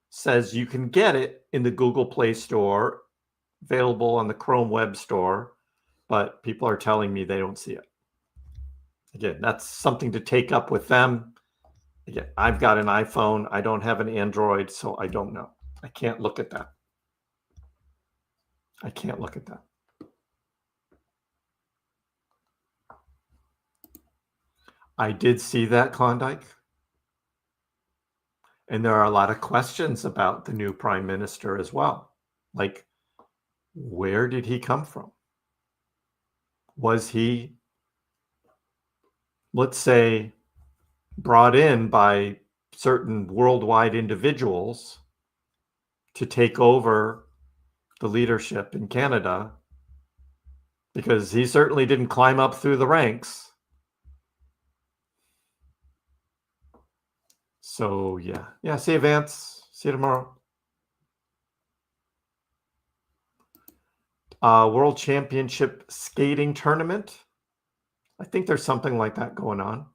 says you can get it in the Google Play Store, available on the Chrome Web Store, but people are telling me they don't see it. Again, that's something to take up with them. Again, I've got an iPhone. I don't have an Android, so I don't know. I can't look at that. I can't look at that. I did see that, Klondike. And there are a lot of questions about the new prime minister as well. Like, where did he come from? Was he, let's say, brought in by certain worldwide individuals to take over the leadership in Canada? Because he certainly didn't climb up through the ranks. So, yeah. Yeah, see you, Vance. See you tomorrow. World Championship Skating Tournament. I think there's something like that going on.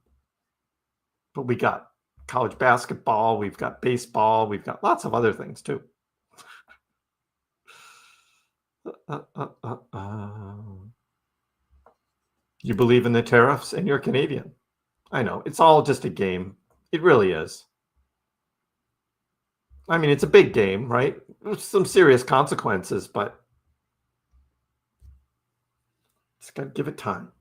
But we got college basketball. We've got baseball. We've got lots of other things, too. You believe in the tariffs and you're Canadian. I know. It's all just a game. It really is. I mean, it's a big game, right? There's some serious consequences, but just got to give it time.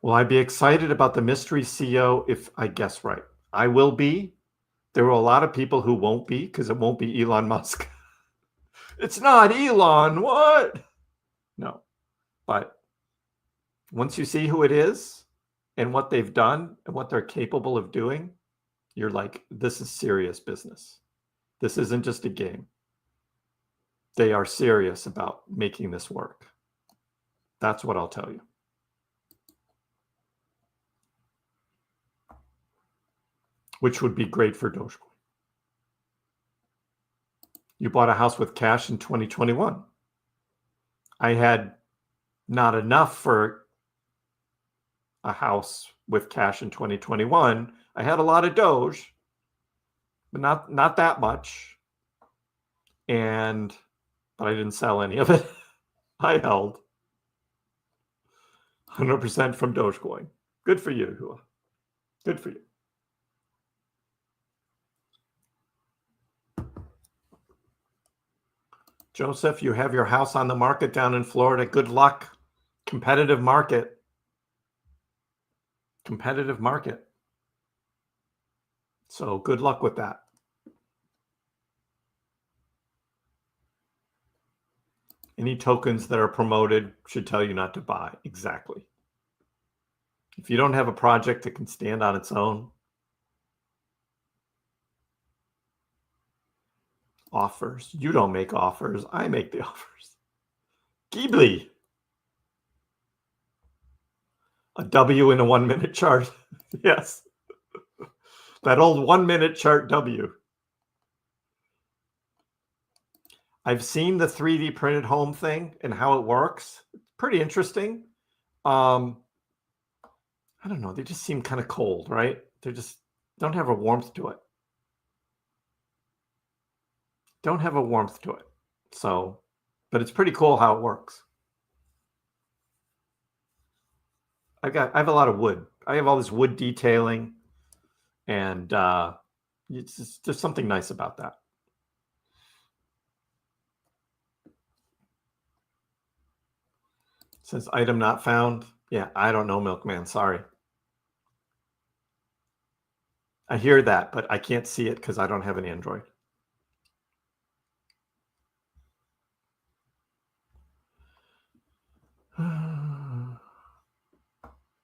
Will I be excited about the mystery CEO if I guess right? I will be. There are a lot of people who won't be because it won't be Elon Musk. It's not Elon. What? No. But once you see who it is and what they've done and what they're capable of doing, you're like, this is serious business. This isn't just a game. They are serious about making this work. That's what I'll tell you. Which would be great for Dogecoin. You bought a house with cash in 2021. I had not enough for a house with cash in 2021. I had a lot of Doge, but not that much. But I didn't sell any of it. I held 100% from Dogecoin. Good for you, Hua. Good for you. Joseph, you have your house on the market down in Florida. Good luck. Competitive market. Competitive market. So good luck with that. Any tokens that are promoted should tell you not to buy. Exactly. If you don't have a project that can stand on its own, offers. You don't make offers. I make the offers. Ghibli. A W in a 1 minute chart. Yes. That old 1 minute chart W. I've seen the 3D printed home thing and how it works. It's pretty interesting. I don't know. They just seem kind of cold, right? They just don't have a warmth to it. Don't have a warmth to it. So, but it's pretty cool how it works. I have a lot of wood. I have all this wood detailing, and there's something nice about that. It says item not found. Yeah, I don't know, Milkman. Sorry. I hear that, but I can't see it because I don't have an Android.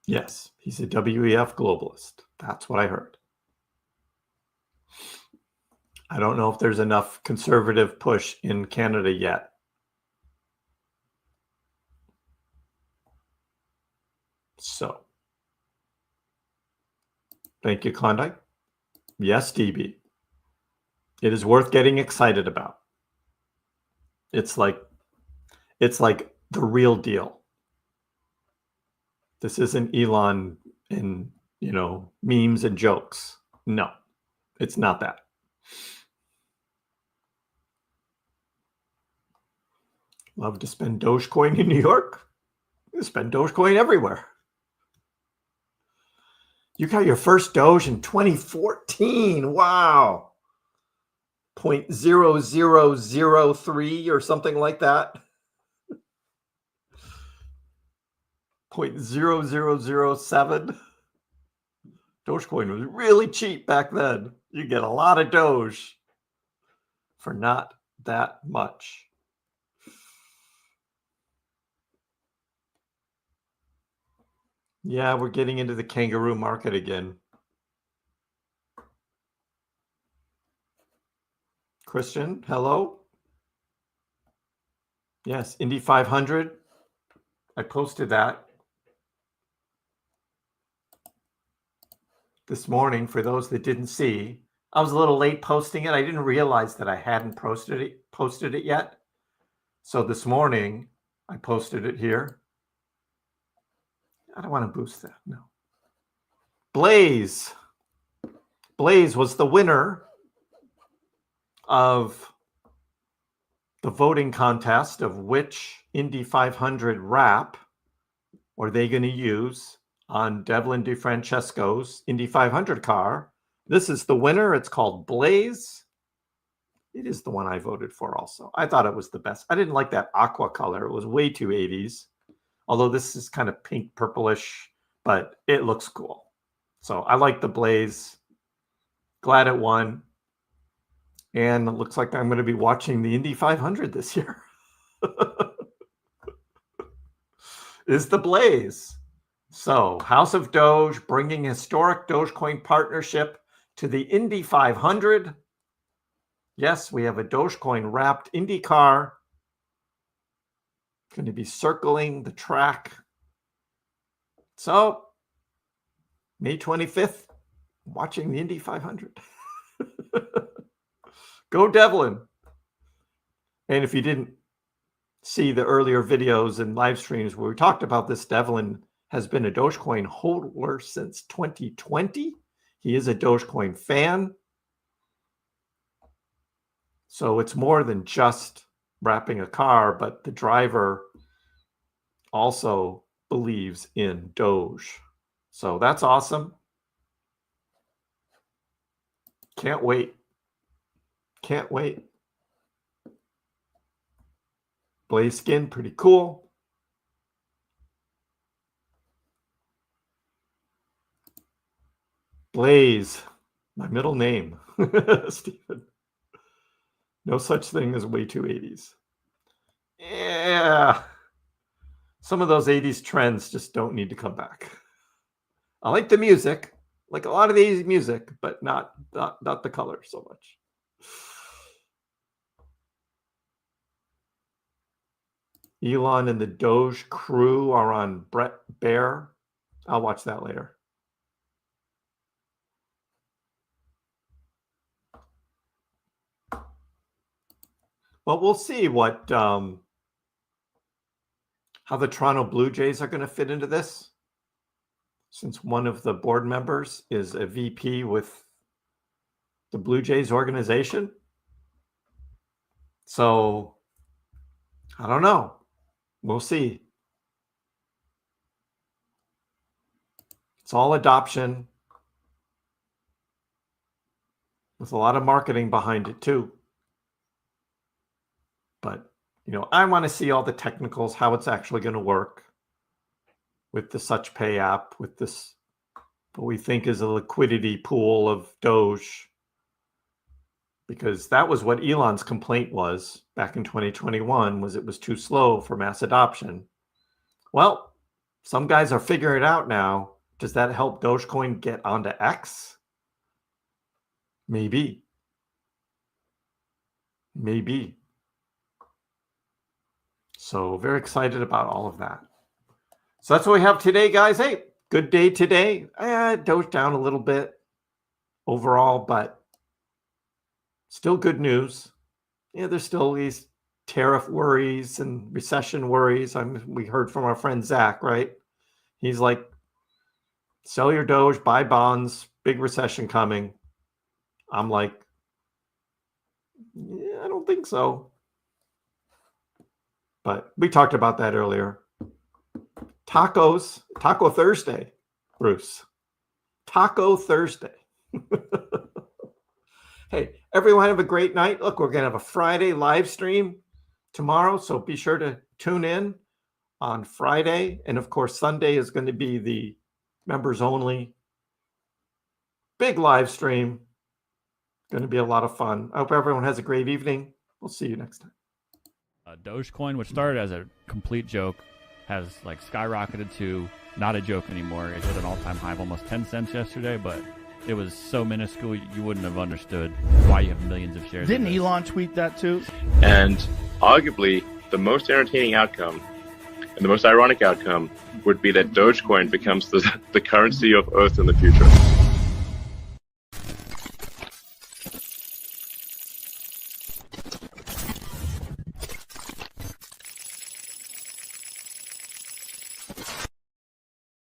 Yes, he's a WEF globalist. That's what I heard. I don't know if there's enough conservative push in Canada yet. So, thank you, Klondike. Yes, DB. It is worth getting excited about. It's like the real deal. This isn't Elon and, memes and jokes. No, it's not that. Love to spend Dogecoin in New York. You spend Dogecoin everywhere. You got your first Doge in 2014. Wow. 0.0003 or something like that. 0.0007. Dogecoin was really cheap back then. You get a lot of Doge for not that much. Yeah, we're getting into the kangaroo market again. Christian, hello. Yes, Indy 500. I posted that this morning for those that didn't see. I was a little late posting it. I didn't realize that I hadn't posted it yet. So this morning I posted it here. I don't want to boost that. No. Blaze was the winner of the voting contest of which Indy 500 wrap are they going to use on Devlin DeFrancesco's Indy 500 car. This is the winner. It's called Blaze. It is the one I voted for also. I thought it was the best. I didn't like that aqua color. It was way too 80s. Although this is kind of pink purplish, but it looks cool. So I like the Blaze. Glad it won. And it looks like I'm going to be watching the Indy 500 this year. Is the Blaze. So House of Doge bringing historic Dogecoin partnership to the Indy 500. Yes, we have a Dogecoin wrapped Indy car. Going to be circling the track. So May 25th, watching the Indy 500. Go Devlin. And if you didn't see the earlier videos and live streams where we talked about this, Devlin has been a Dogecoin holder since 2020. He is a Dogecoin fan. So it's more than just wrapping a car, but the driver also believes in Doge. So that's awesome. Can't wait. Can't wait. Blaze skin, pretty cool. Blaze, my middle name, Stephen. No such thing as way too 80s. Yeah. Some of those 80s trends just don't need to come back. I like the music, like a lot of the 80s music, but not the color so much. Elon and the Doge crew are on Brett Bear. I'll watch that later. Well, we'll see what how the Toronto Blue Jays are going to fit into this. since one of the board members is a VP with the Blue Jays organization. So I don't know. We'll see. It's all adoption with a lot of marketing behind it too. But, I want to see all the technicals, how it's actually going to work with the Such Pay app, with this, what we think is a liquidity pool of Doge. Because that was what Elon's complaint was back in 2021, was it was too slow for mass adoption. Well, some guys are figuring it out now. Does that help Dogecoin get onto X? Maybe. Maybe. So very excited about all of that. So that's what we have today, guys. Hey, good day today. Doge down a little bit overall, but still good news. There's still these tariff worries and recession worries. We heard from our friend Zach, right? He's like, sell your Doge, buy bonds, big recession coming. I'm like, I don't think so. But we talked about that earlier. Taco Thursday, Bruce. Taco Thursday. Hey, everyone have a great night. Look, we're going to have a Friday live stream tomorrow, so be sure to tune in on Friday. And of course, Sunday is going to be the members only big live stream. Going to be a lot of fun. I hope everyone has a great evening. We'll see you next time. Dogecoin, which started as a complete joke, has skyrocketed to not a joke anymore. It hit an all-time high of almost 10 cents yesterday, but it was so minuscule you wouldn't have understood why you have millions of shares. Didn't Elon tweet that too? And arguably, the most entertaining outcome and the most ironic outcome would be that Dogecoin becomes the currency of Earth in the future.